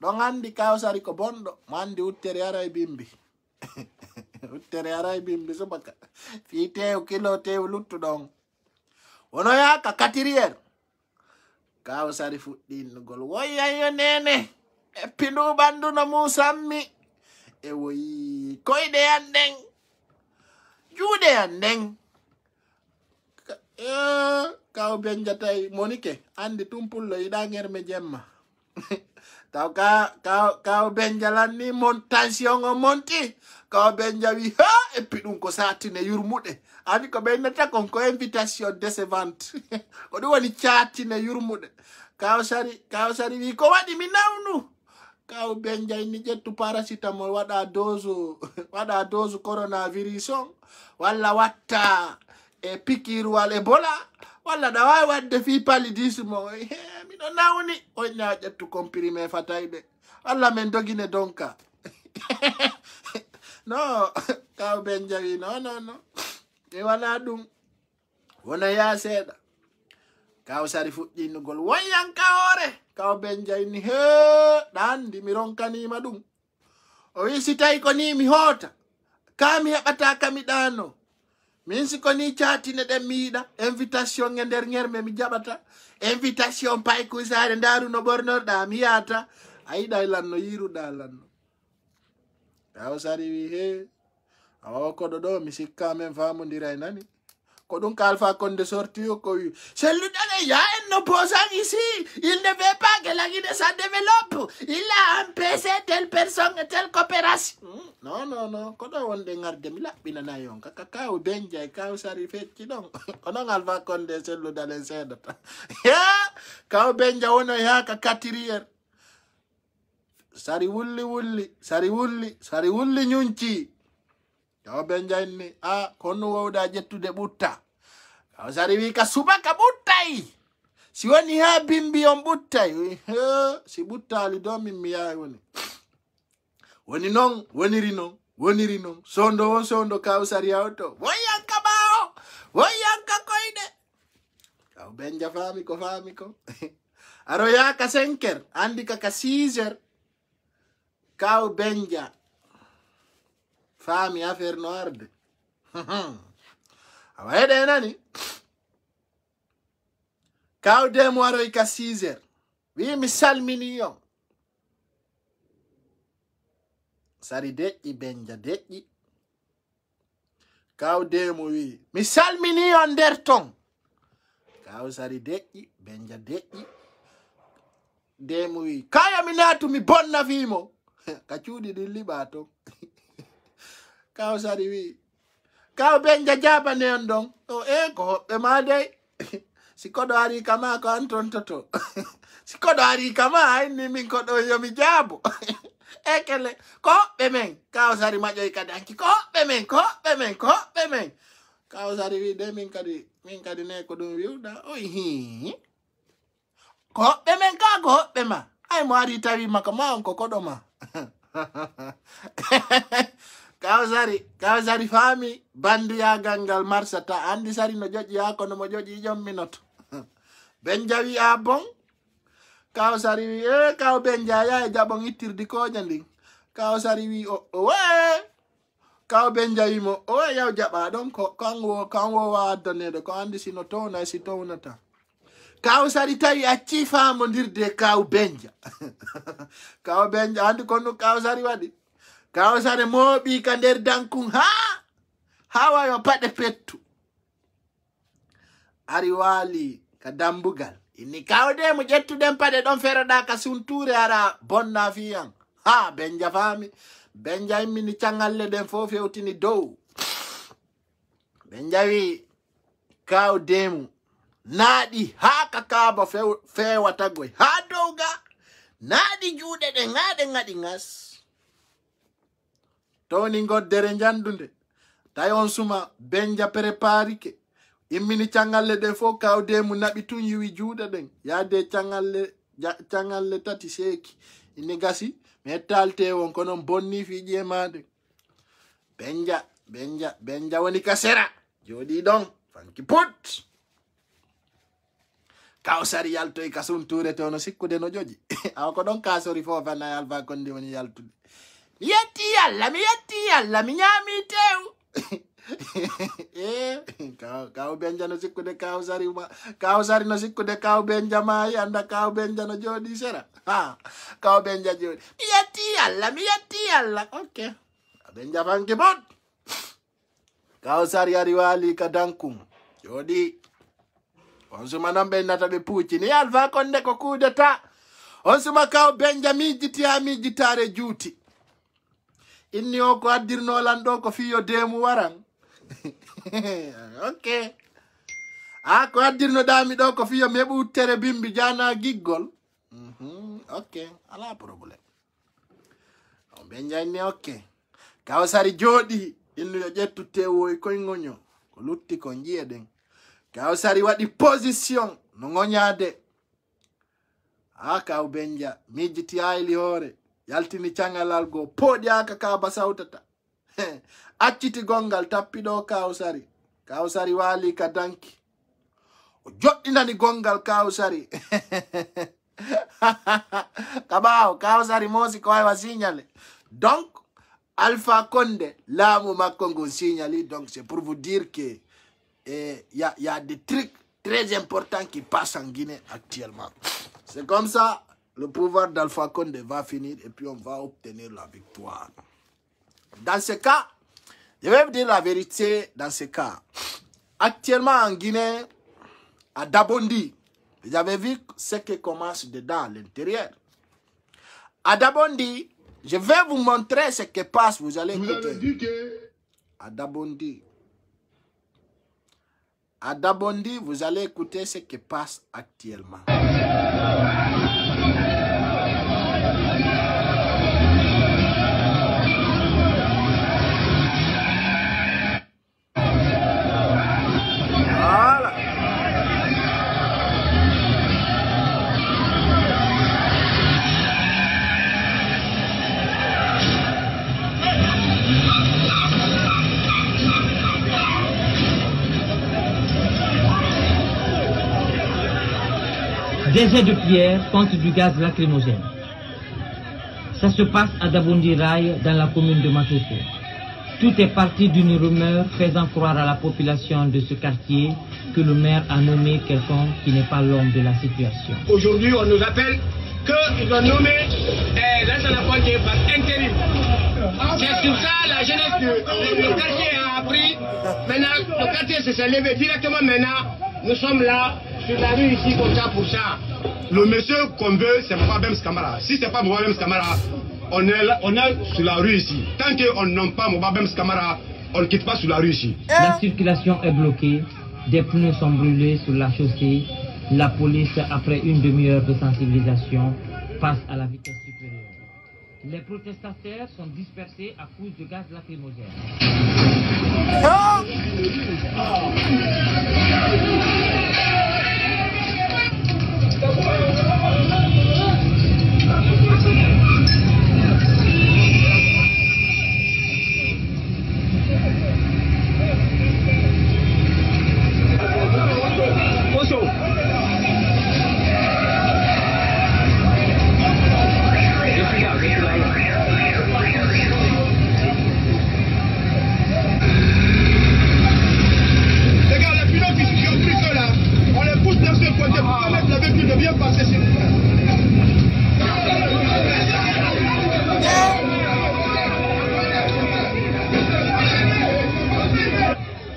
[SPEAKER 1] ɗon andi Kawsari ko bonɗo mo andi uttere ara e bimbi uttere ara e bimbi subaka fi tew kilo tew luttuɗon wono yaka 4 heures Kawsari fuɗɗinnugol woyayyo nene e pindu ɓandu no mum sammi e woyi koyɗe an ɗen juuɗe an ɗen kaw Benja tay monike andi tumpullo yiɗa ngerme jemma taw kaw Benja lanni tension o monti kaw Benja wi ha eppi ɗum ko satine yurmuɗe andi ko ɓeynata kon ko invitation décevante ko ɗum woni catine yurmuɗe Kawsari wi ko waɗi mi nawnu kaw Benja ni ƴettu paracetamol waɗa dose coronavirus on walla watta e pikiruwal Ebola walla ɗa wawi wadde fi paludisme o miɗo nawni on ña ƴettu comprimé fatayɓe walla min dogine donka no kaw Benja wi no mi wana ɗum wona ya seeɗa Kawsari fuɗɗinnugol woyanka hoore kaw Benja inni he ɗandi mi ronkanima ɗum o wi si tawi ko ni mi hoota ka mi heɓata ka mi ɗano min si ko ni catine ɗen mi yiɗa invitation e nder ngerme mi jaɓata invitation paykusare ndaru no ɓornorɗa mi yata a yiɗa lanno yiruɗa lanno Kawsari wi he awawa koɗo ɗo mi sikka men famodiray nani ko ɗum ka Alpha Condé sorti o ko wi celluɗale ya en opposant ici il ne veut pas que la Guinée se développe il a empêché telle personne et telle coopération non ko ɗo wonde garde mi laɓɓinanayi on kaka kaw Benja e Kawsari fecci ɗon onon Alpha Condé selludalen seedata kaw Benja wono yaka 4 heures sari wulli ñunci kaw Benja inni konno wowɗa ƴettude ɓutta Kawsari wi ka subaka ɓuttay si woni ha bimbi on ɓuttay si ɓuttali do min mi yahay woni noon woniri noon sondo Kawsari hawto woyanka ɓawo woyanka koyɗe kaw Benja faami ko aro yaka 5 heures andi kaka 6 heures kaw Benja faami affaire no arde awa heɗe nani kaw Demo waroy ka 6 heures wi mi salmini on sari deƴƴi Benja deƴƴi kaw Demo wi mi salmini on nder ton Kawsari deƴƴi Benja deƴƴi Demo wi kaya mi naatu mi bonna fimo ka cuuɗi ɗin liɓa ton Kawsari wi kaw Benja jabane on ɗon ko hoɓɓe ma dey si koɗo ari kama ko an ton toto si koɗo ari kama inni min koɗo yomi jaabo ekele ko be men Kawsari majo kadi anki ko be men Kawsari wi de min kadi ne ko dum wiuda o hi ko be men ka ko be ma ay mo ari tawi maka ma on ko kodoma Kawsari fami bandu ya gangal marsata andi sari no joji ya ko no mo joji jom minoto ben jawi a bon Kawsari wi kaw benja ya jabon ittirdi ko jandi Kawsari wi o kaw benja wi mo o yaw jaba don ko kanwo wa donede ko andi sino tona si tonata Kawsari tawi acci famondirde kaw benja kaw benja andi ko no Kawsari wadi Kawsari moɓi ka nder dankun ha wayo paɗe pettu ari wali ka dambugal inni kawde mo ƴettuden paɗe ɗon feroɗa ka sunture ara bonna fiyan benja fami benja immini cangalle ɗen fo fewtini dow benja wi kawdemu naaɗi ha ka kaaba fewatagoy ha dowga naaɗi juuɗe ɗen ngaɗe ngaɗi ngas toni goddere jandunde tawi on suma benja préparike immini cangalle ɗen fo kawdemu naɓi tun yiwi juuɗe ɗen yaade cangalle tati seeki inni gasi mi talte won kono bonni fiiji e maɗen benja woni ka sera jooɗi ɗon fanki put Kawsari yaltoy ka sunture to no sikkude no joji aw ko ɗon kasori fofa na Alpha Condé woni yaltude mi yetti yalla mi ñaami tew kaw benja no sikkude Kawsari no sikkude kaw benja maayi anda kaw benja no jooɗi sera kaw benja jooɗi mi yetti yalla ok benja fanki bot Kawsari ari wali ka dankum jooɗi on suma non ɓe nata ɓe puucini Alpha Condé ko kudeta on suma kaw benja mijitare juuti inni o ko addirnolan ɗo ko fiyo demu waran ok ko addirnoɗami ɗo ko fiyo meɓu tere bimbi jana giggol ok ala probléme on benja inni ok Kawsari jooɗi inni yo ƴettu tewoy koye ŋoño ko lutti ko jiyeɗen Kawsari waɗi position no ŋoñade kaw benja mijjiti hayli hoore yaltini cangalal go poɗiyaka kaba sawtata acciti gongal tappiɗo Kawsari wali ka danki o joɗɗinani gongal Kawsari kaɓawo Kawsari moosi ko waywa signale donc Alpha Condé laamu makko ngon signali donc c'est pour vous dire que y a des trucs très importants qui passent en Guinée actuellement. C'est comme ça, le pouvoir d'Alpha Condé va finir et puis on va obtenir la victoire. Dans ce cas, je vais vous dire la vérité, dans ce cas, actuellement en Guinée, à Dabondi, vous avez vu ce qui commence dedans à l'intérieur. À Dabondi, je vais vous montrer ce qui passe, vous allez écouter.
[SPEAKER 2] Vous avez dit que...
[SPEAKER 1] À Dabondi, vous allez écouter ce qui passe actuellement. Voilà.
[SPEAKER 3] Des jets de pierre contre du gaz lacrymogène. Ça se passe à Dabondi Rail, dans la commune de Matoto. Tout est parti d'une rumeur faisant croire à la population de ce quartier que le maire a nommé quelqu'un qui n'est pas l'homme de la situation.
[SPEAKER 4] Aujourd'hui, on nous appelle qu'ils ont nommé Lansana Condé par intérim. C'est sur ça la jeunesse du quartier a appris. Maintenant, le quartier s'est levé directement maintenant. Nous sommes là, sur la rue ici, comme ça, pour ça. Le monsieur qu'on veut, c'est Moubabems Kamara. Si c'est pas Moubabems Kamara, on est sur la rue ici. Tant qu'on nomme pas Moubabems Kamara, on ne quitte pas sur la rue ici.
[SPEAKER 3] La circulation est bloquée, des pneus sont brûlés sur la chaussée. La police, après une demi-heure de sensibilisation, passe à la vitesse supérieure. Les protestataires sont dispersés à cause de gaz lacrymogène.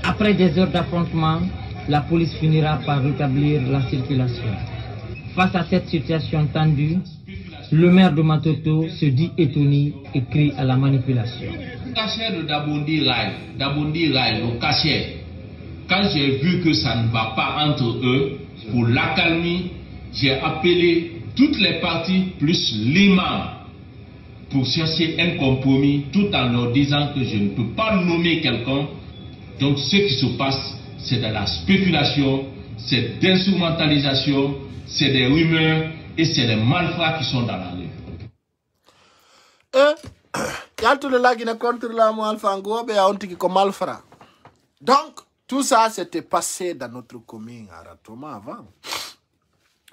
[SPEAKER 3] Après des heures d'affrontement, la police finira par rétablir la circulation. Face à cette situation tendue, le maire de Matoto se dit étonné et crie à la manipulation.
[SPEAKER 5] Le cachet de Dabondi Rai, le cachet, quand j'ai vu que ça ne va pas entre eux, pour l'accalmie, j'ai appelé toutes les parties plus l'imam pour chercher un compromis tout en leur disant que je ne peux pas nommer quelqu'un. Donc ce qui se passe, c'est de la spéculation, c'est d'instrumentalisation, c'est des rumeurs et c'est des malfrats qui sont dans la rue.
[SPEAKER 1] Donc, tout ça s'était passé dans notre commune à Ratoma avant.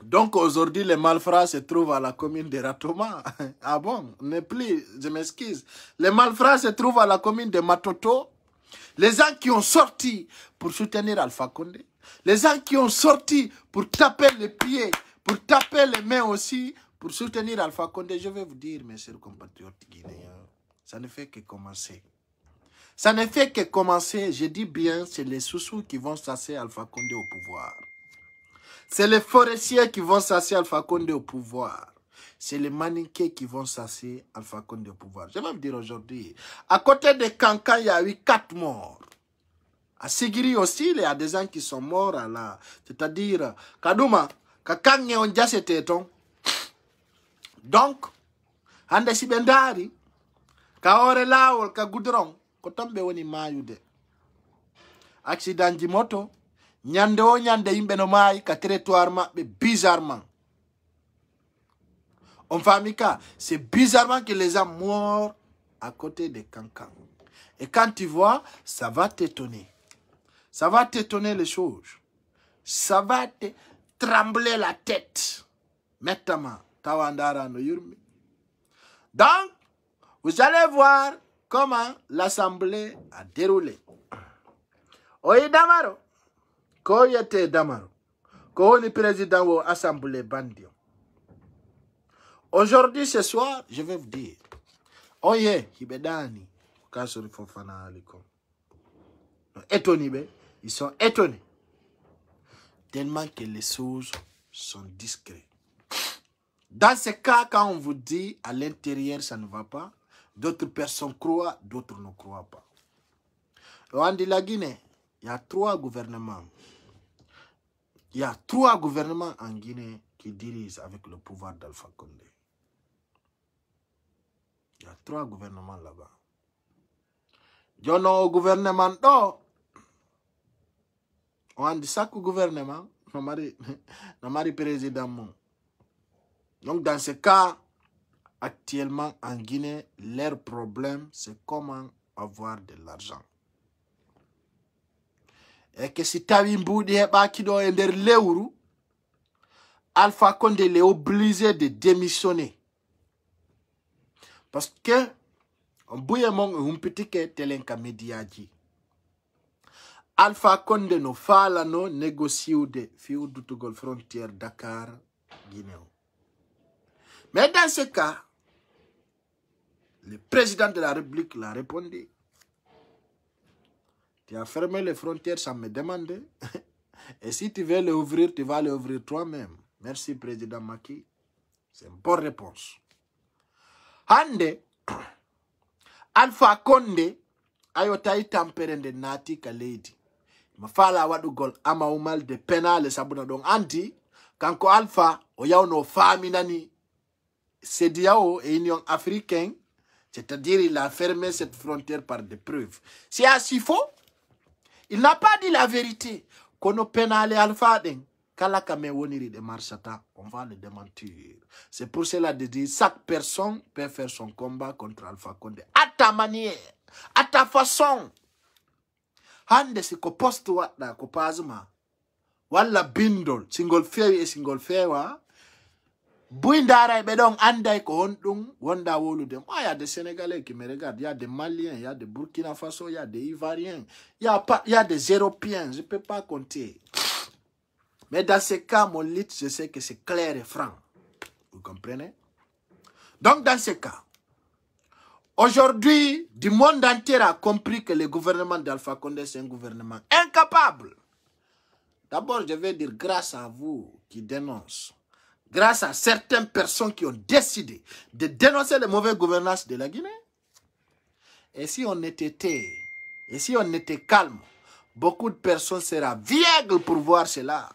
[SPEAKER 1] Donc aujourd'hui, les malfrats se trouvent à la commune de Ratoma. Ah bon? Ne plus, je m'excuse. Les malfrats se trouvent à la commune de Matoto. Les gens qui ont sorti pour soutenir Alpha Condé, les gens qui ont sorti pour taper les pieds, pour taper les mains aussi, pour soutenir Alpha Condé, je vais vous dire, mes chers compatriotes guinéens, ça ne fait que commencer. Ça ne fait que commencer, je dis bien, c'est les sous-sous qui vont chasser Alpha Condé au pouvoir. C'est les forestiers qui vont chasser Alpha Condé au pouvoir. C'est les maniqués qui vont chasser Alpha Condé au pouvoir. Je vais vous dire aujourd'hui, à côté de Kankan, il y a eu 4 morts. À Sigiri aussi, il y a des gens qui sont morts là. C'est-à-dire, Kadouma, Kakang on déjà c'était ton. Donc, Ande Sibendari, Kaore Laol, Kagoudron, Kotombe Woni Mayude. Accident de moto, Nyande o Nyande Imbenomai, ka territoire mais bizarrement. On famika, c'est bizarrement que les gens morts à côté de Kankan. Et quand tu vois, ça va t'étonner. Ça va t'étonner les choses. Ça va te trembler la tête. Maintenant, Tawandara no Yurmi. Donc, vous allez voir comment l'Assemblée a déroulé. Oye Damaro, ko yete Damaro, ko le président de l'Assemblée Bandio. Aujourd'hui, ce soir, je vais vous dire, Oye, Hibedani, Kasori Fofana Aliko. Étonnés, ils sont étonnés. Tellement que les choses sont discrètes. Dans ce cas, quand on vous dit à l'intérieur, ça ne va pas, d'autres personnes croient, d'autres ne croient pas. En dit la Guinée, il y a 3 gouvernements. Il y a 3 gouvernements en Guinée qui dirigent avec le pouvoir d'Alpha Condé. Il y a 3 gouvernements là-bas. Il y a un gouvernement là. On dit chaque gouvernement, notre président. Donc dans ce cas, actuellement en Guinée, leur problème, c'est comment avoir de l'argent. Et que si tu as un bout de bakido et de l'euro, Alpha Condé est obligé de démissionner. Parce que, on bouille un petit que tel un médiaji. Alpha Condé no fala no négocie de fiu du Togol frontière Dakar, Guinée. Mais dans ce cas, le président de la République l'a répondu. Tu as fermé les frontières sans me demander. Et si tu veux les ouvrir, tu vas les ouvrir toi-même. Merci, président Macky. C'est une bonne réponse. Hande, Alpha Condé, ayotai tamperende nati kaledi. Mafala wadugol ama umal de penale sabuna dong anti, kanko Alpha, oyao no fami nani, CEDEAO et Union africaine, c'est-à-dire il a fermé cette frontière par des preuves. C'est assez faux. Il n'a pas dit la vérité. Kono penale alpha den, kala kame woniri de marchata, on va le démentir. C'est pour cela de dire chaque personne peut faire son combat contre Alpha Condé. À ta manière, à ta façon. Hande si ko poste wada ko pazuma. Walla bindol, single fewi e single fewa. Bouindara et bedon anday ko hondung wonda wolude. Il y a des Sénégalais qui me regardent, il y a des Maliens, il y a des Burkina Faso, il y a des Ivoiriens, il y a des Européens, je ne peux pas compter. Mais dans ce cas, mon lit, je sais que c'est clair et franc. Vous comprenez? Donc dans ce cas, aujourd'hui, du monde entier a compris que le gouvernement d'Alpha Condé, c'est un gouvernement incapable. D'abord, je vais dire grâce à vous qui dénoncent. Grâce à certaines personnes qui ont décidé de dénoncer les mauvaises gouvernances de la Guinée. Et si on était et si on était calme, beaucoup de personnes seraient aveugles pour voir cela.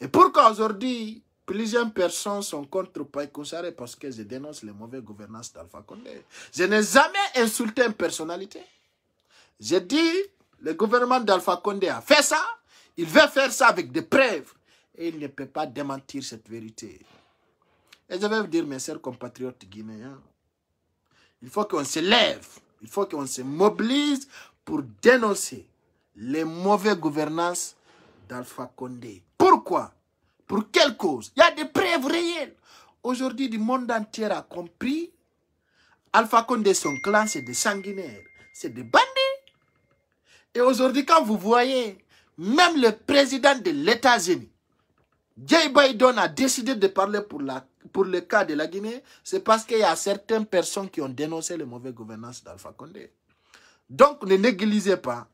[SPEAKER 1] Et pourquoi aujourd'hui, plusieurs personnes sont contre Pai Kounsare parce que je dénonce les mauvaises gouvernances d'Alpha Condé. Je n'ai jamais insulté une personnalité. J'ai dit, le gouvernement d'Alpha Condé a fait ça, il veut faire ça avec des preuves. Et il ne peut pas démentir cette vérité. Et je vais vous dire, mes chers compatriotes guinéens, il faut qu'on se lève, il faut qu'on se mobilise pour dénoncer les mauvaises gouvernances d'Alpha Condé. Pourquoi? Pour quelle cause? Il y a des preuves réelles. Aujourd'hui, le monde entier a compris. Alpha Condé, son clan, c'est des sanguinaires, c'est des bandits. Et aujourd'hui, quand vous voyez, même le président de l'États-Unis, Joe Biden a décidé de parler pour le cas de la Guinée, c'est parce qu'il y a certaines personnes qui ont dénoncé les mauvaises gouvernances d'Alpha Condé. Donc, ne négligez pas.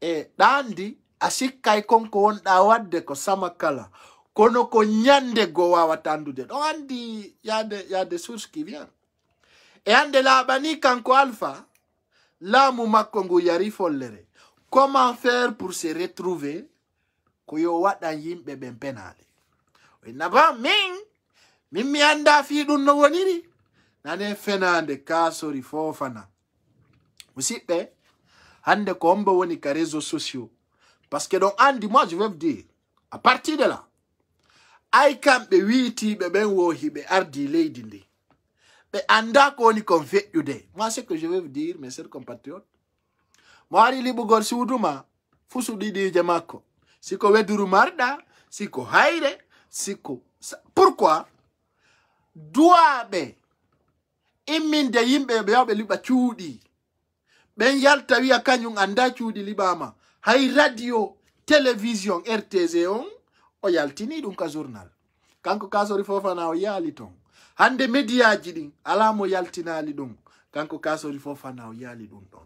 [SPEAKER 1] Et Dandi, asi kaikon ko on awadde ko samakala, kono ko nyande go wawatandude. Donc, Andi, il y a des sources qui viennent. Et ande la bani kanko Alpha, la moumakongo yari follere. Comment faire pour se retrouver? Koyo wada yimbe ben penale. Naba mi anda fi dun no woniri. Nane fenande kasori fofana. Musipe, hande kombo woni ka réseaux sociaux. Parce que donc andi, moi je vais vous dire, à partir de là, ay kambe witi be ben wo hibe ardi lady ndi. Be anda ko ni kon fe yude. Moi ce que je vais vous dire, mes chers compatriotes, moi li bugor siwuduma fusu didi jamako. Siko weduru marda, siko haire, siko... Pourquoi? Douabe, iminde yimbe beyabe liba chudi. Ben yalta wiya kanyung anda chudi libama. Hay radio, télévision, RTZ on, o yaltini dun ka journal. Kanko kasori fofana o yali ton. Hande media jidin, alamo yaltina li dun. Kanko kasori fofana o yali dun ton.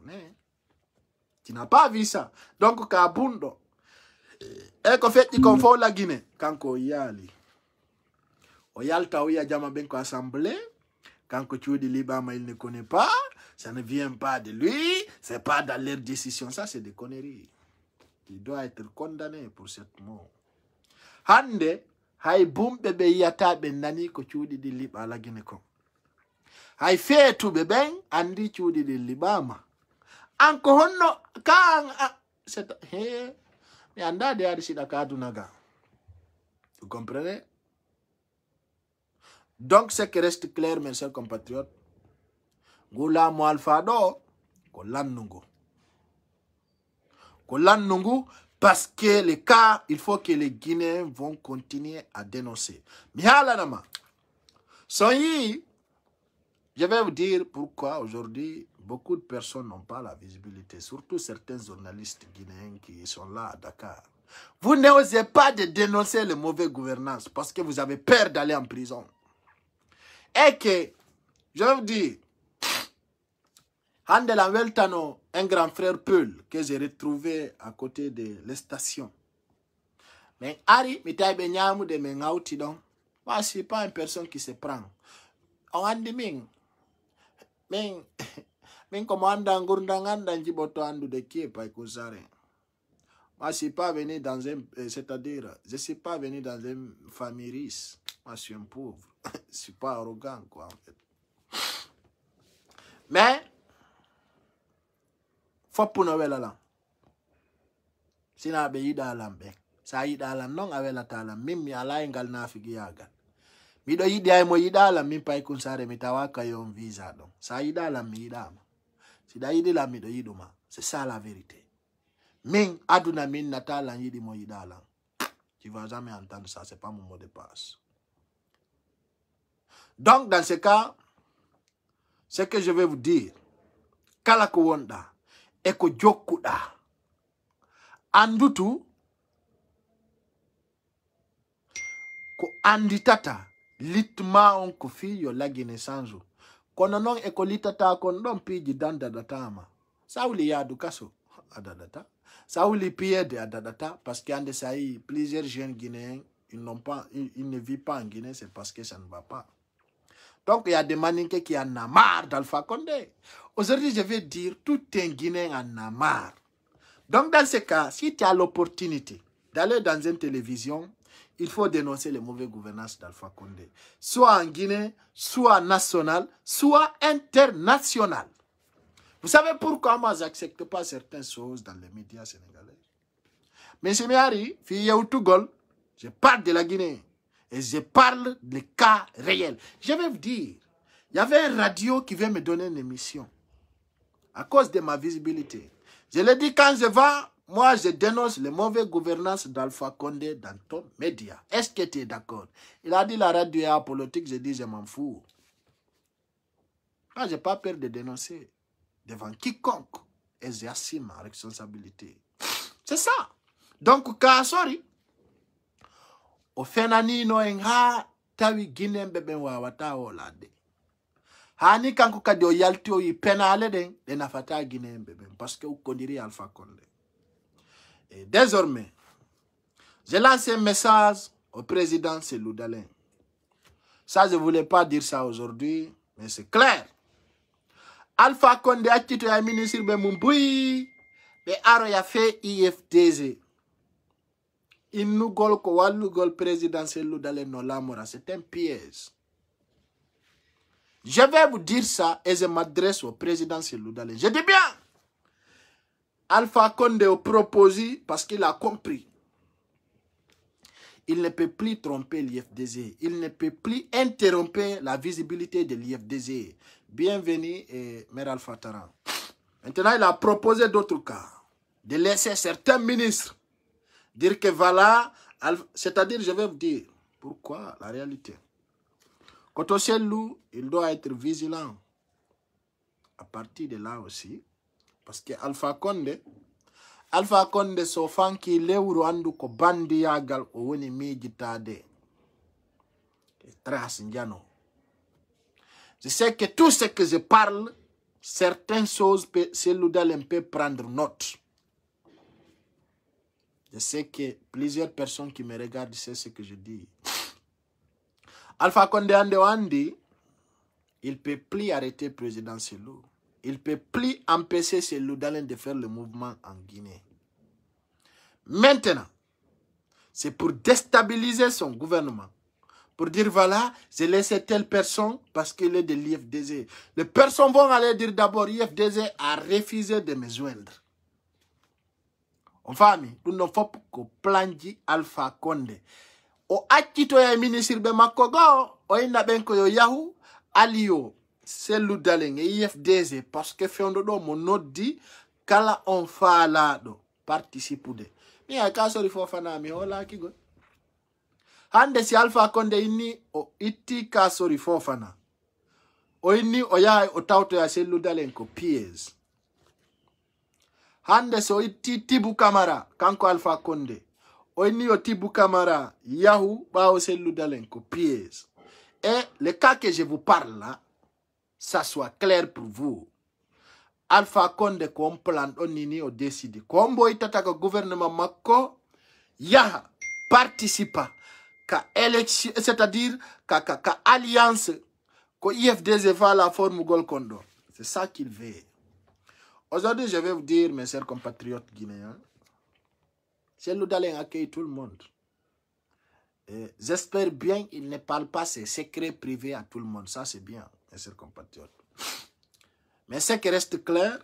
[SPEAKER 1] Tu n'as pas vu ça. Donc kabundo. Et qu'on fait, il faut la Guinée. Quand on y a, on y a le taouya jama benko assemblée. Quand tu dis Libama, il ne connaît pas. Ça ne vient pas de lui. C'est pas dans leur décision. Ça, c'est des conneries. Il doit être condamné pour cette mort. Hande, hay boum bébé yata ben nani ko tu dis Liba la Guinée. Hay fait tout bébé, andi tu dis Libama. Encore non, quand c'est. Mais anda de Arisida Kadunaga. Vous comprenez? Donc, ce qui reste clair, mes chers compatriotes, Goula Moalfado, Kolanungu. Kolanungu, parce que les cas, il faut que les Guinéens vont continuer à dénoncer. Mihalanama. Soyi, je vais vous dire pourquoi aujourd'hui, beaucoup de personnes n'ont pas la visibilité, surtout certains journalistes guinéens qui sont là à Dakar. Vous n'osez pas de dénoncer les mauvaises gouvernances parce que vous avez peur d'aller en prison. Et que, je vais vous dire, Handela Weltano, un grand frère Peul, que j'ai retrouvé à côté de la station. Mais Ari, Mitaï Benyamou de Mengauti, donc, moi, je ne suis pas une personne qui se prend. On a dit, mais comme Andangurndanganda Njiboto Andu de qui est Pai Kounsare. Moi, je ne suis pas venu dans un. C'est-à-dire, je ne suis pas venu dans une famille riche. Moi, je suis un pauvre. Je suis pas arrogant, quoi, en fait. Mais, faut pour nous là. Si nous avons eu dans l'ambe, ça a eu dans l'ambe, non, avec la tala, même si ala engal na figi yagal. Mi do yidi ay mo yida la mi pay kun sare mi tawaka yon visa donc. Ça a eu dans l'ambe yida ma. Si da yidi la mi do yiduma, c'est ça la vérité. Min aduna min natala yidi mo yida la. Tu vas jamais entendre ça, c'est pas mon mot de passe. Donc, dans ce cas, ce que je vais vous dire, kalako wonda, eko jokuda, andutu, ko anditata, litma on kofi yo lagine sanzo. Kono non eko litata kondom piji danda datama. Saouli yadu kaso, adadata. Saouli piede adadata, parce qu'il y a des saïs, plusieurs jeunes Guinéens, ils ne vivent pas en Guinée, c'est parce que ça ne va pas. Donc, il y a des maninqués qui en ont marre d'Alpha Condé. Aujourd'hui, je vais dire, tout un Guinéen en a marre. Donc, dans ce cas, si tu as l'opportunité d'aller dans une télévision, il faut dénoncer les mauvaises gouvernances d'Alpha Condé. Soit en Guinée, soit national, soit international. Vous savez pourquoi moi, je n'accepte pas certaines choses dans les médias sénégalais? Mais c'est Miari, fille Tougol, je parle de la Guinée. Et je parle des cas réels. Je vais vous dire, il y avait un radio qui veut me donner une émission. À cause de ma visibilité. Je l'ai dit quand je vais, moi je dénonce les mauvaises gouvernances d'Alpha Condé dans ton média. Est-ce que tu es d'accord? Il a dit la radio est apolitique, je dis je m'en fous. Moi je n'ai pas peur de dénoncer devant quiconque. Et j'assume ma responsabilité. C'est ça. Donc, sorry. O fenani no en ha tawi Guinée bebe wawata olade. Hani kanko kadi o yalti o yi penale den de nafata Guinée bebe parce que o kondiri Alpha Condé. Et désormais, je lance un message au président Cellou Dalein. Ça, je ne voulais pas dire ça aujourd'hui, mais c'est clair. Alpha Condé a quitté un ministre de Mumboui, mais Aro a fait IFDZ. Il nous gol ko walu gol président Cellou Dalein no lamora. C'est un piège. Je vais vous dire ça et je m'adresse au président Cellou Dalein. Je dis bien. Alpha Condé a proposé parce qu'il a compris. Il ne peut plus tromper l'IFDZ. Il ne peut plus interrompre la visibilité de l'IFDZ. Bienvenue, Mère Alpha Taran. Maintenant, il a proposé d'autres cas. De laisser certains ministres dire que voilà, c'est-à-dire, je vais vous dire pourquoi la réalité. Quand on Cellou, il doit être vigilant. À partir de là aussi, parce que Alpha Condé, so fanki lewru andu ko bandi yagal o woni mijitade. Trace ndiano. Je sais que tout ce que je parle, certaines choses, Cellou Dalein peut prendre note. Je sais que plusieurs personnes qui me regardent savent ce que je dis. Alpha Condé Andewandi, il ne peut plus arrêter le président Cellou. Il ne peut plus empêcher Cellou Dalein de faire le mouvement en Guinée. Maintenant, c'est pour déstabiliser son gouvernement. Pour dire, voilà, j'ai laissé telle personne parce qu'il est de l'IFDZ. Les personnes vont aller dire d'abord, l'IFDZ a refusé de me joindre. En famille, nous ne faut pas planji Alpha Condé. O akito ya ministre be makogo, o ina benko yo yahu, alio, Cellou Dalein et IFDZ, parce que fiondo do monodi, kala on fa la do, participe de. Mi a kaso rifo fana mi hola kigo. Hande si Alpha Condé ini o iti kaso rifo fana. O ini o ya o tauto ya Cellou Dalein ko piège. Hande so iti Tibu Camara, kanko Alpha Condé. Oni o Tibu Camara, Yahoo, bao Cellou Dalein ko piège. Et le cas que je vous parle là, ça soit clair pour vous. Alpha Condé ko plan onini o décide. Kombo itata ko gouvernement mako, yaha participa ka élection, c'est-à-dire ka alliance ko IFDZ va la forme Golkondo. C'est ça qu'il veut. Aujourd'hui, je vais vous dire, mes chers compatriotes guinéens, Cellou Dalein accueille tout le monde. J'espère bien qu'il ne parle pas ses secrets privés à tout le monde. Ça, c'est bien, mes chers compatriotes. Mais ce qui reste clair,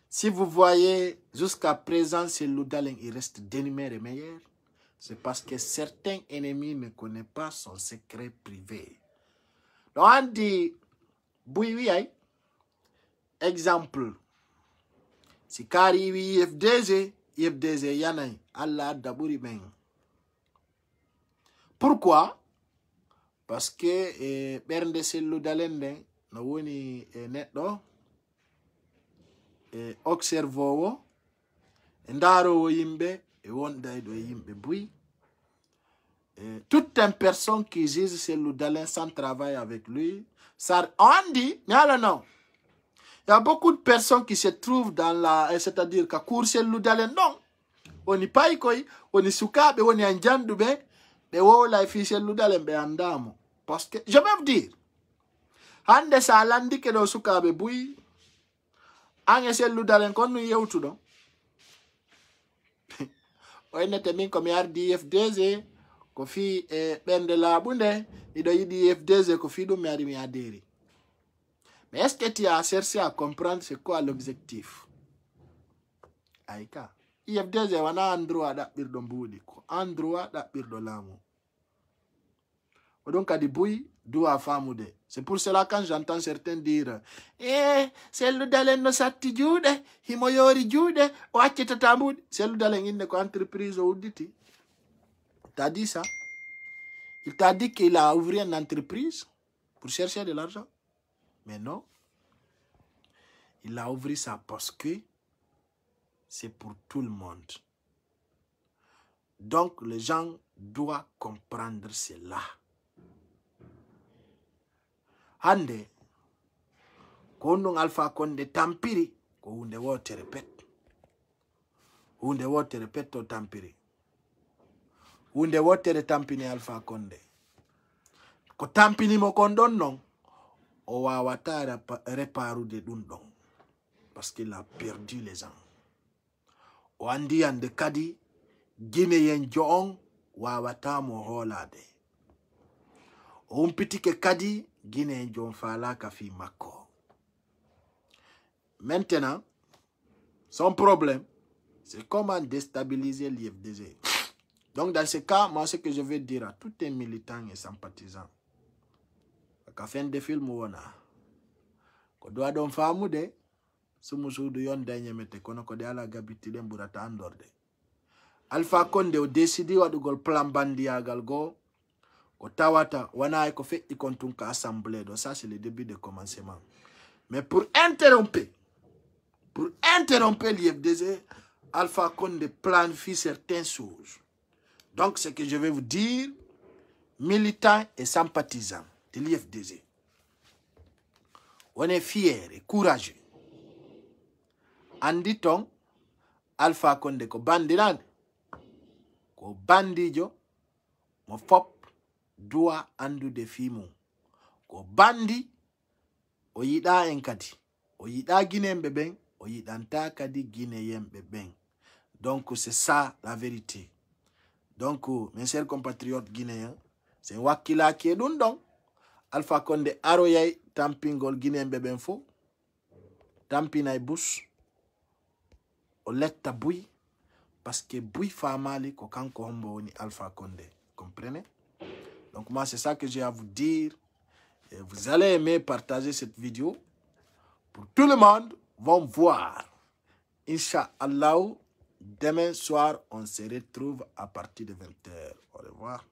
[SPEAKER 1] si vous voyez jusqu'à présent, Cellou Dalein, il reste dénumé et meilleur, c'est parce que certains ennemis ne connaissent pas son secret privé. Donc, on dit, oui, exemple, si Kari IFDZ Yanay, Allah Dabouri Ben. Pourquoi? Parce que Bernde Cellou Dalein, no woni neɗɗo observe ndaro yimɓe wonda e yimɓe buy. Toute une personne qui juge Cellou Dalein sans travailler avec lui, ça on dit, mais non. Il y a beaucoup de personnes qui se trouvent dans la, c'est-à-dire qu'à court Cellou Dalein, non. On y paye quoi, on y soukabe, on y anjandube, mais on la fi Cellou Dalein be andamo. Parce que, je vais vous dire, hande sa landi ke do sukabe buy, ange Cellou Dalein kon nu yewtu do. O enete min ko mi ardi IFDZ, ko fi bende labunde, ido yidi IFDZ ko fi do mi ari mi aderi. Mais est-ce que tu as cherché à comprendre c'est quoi l'objectif? Aïka. IFDZ wana androit da birdo mbudi ko. Androit da birdo lamu. Donc, à Diboui, d'où à Famoude. C'est pour cela quand j'entends certains dire Cellou Dalein no satti juude, himoyori juude, o accita tambude. Cellou Dalein inde ko entreprise ou diti. T'as dit ça? Il t'a dit qu'il a ouvert une entreprise pour chercher de l'argent. Mais non. Il a ouvert ça parce que c'est pour tout le monde. Donc, les gens doivent comprendre cela. Hande, kondong Alpha Condé tampiri, ko hunde wote repet. Hunde wote repet to tampiri. Hunde wote tampini Alpha Condé. Ko tampini mo kondon non, o wawata reparu de dundong. Parce qu'il a perdu les gens. O andi ande kadi, Guinéen joong, wawata mo holade. O umpitike kadi, Guinée John Fala Kafi Mako. Maintenant, son problème, c'est comment déstabiliser l'IFDZ. Donc, dans ce cas, moi, ce que je veux dire à tous les militants et sympathisants, à fin de film, on a doit donc faire moude, sumusu du yon denye mete kono kode ala gabiti dem burata andorde. Alpha Condé o décidé wa du gol plan bandi agal go. Otawata, wana ko fait ikontunka assemblée. Donc ça c'est le début de commencement. Mais pour interrompre l'IFDZ, Alpha Condé planifie certaines choses. Donc ce que je vais vous dire, militants et sympathisants de l'IFDZ, on est fiers et courageux. En dit-on, Alpha Condé ko bandiran, ko bandijo, mo fop, doit andu de fimu ko bandi o yida en kadi o yida guinéen ben o yidanta kadi guinéen ben. Donc c'est ça la vérité. Donc mes chers compatriotes guinéens, c'est wakila qui est donc Alpha Condé aroyay tampingol guinéen ben fo tampinay bus o letta bouy parce que bouy famali ko kanko hombo woni Alpha Condé, comprenez? Donc moi, c'est ça que j'ai à vous dire. Et vous allez aimer partager cette vidéo. Pour tout le monde, vont voir. Inch'Allah, demain soir, on se retrouve à partir de 20 h. Au revoir.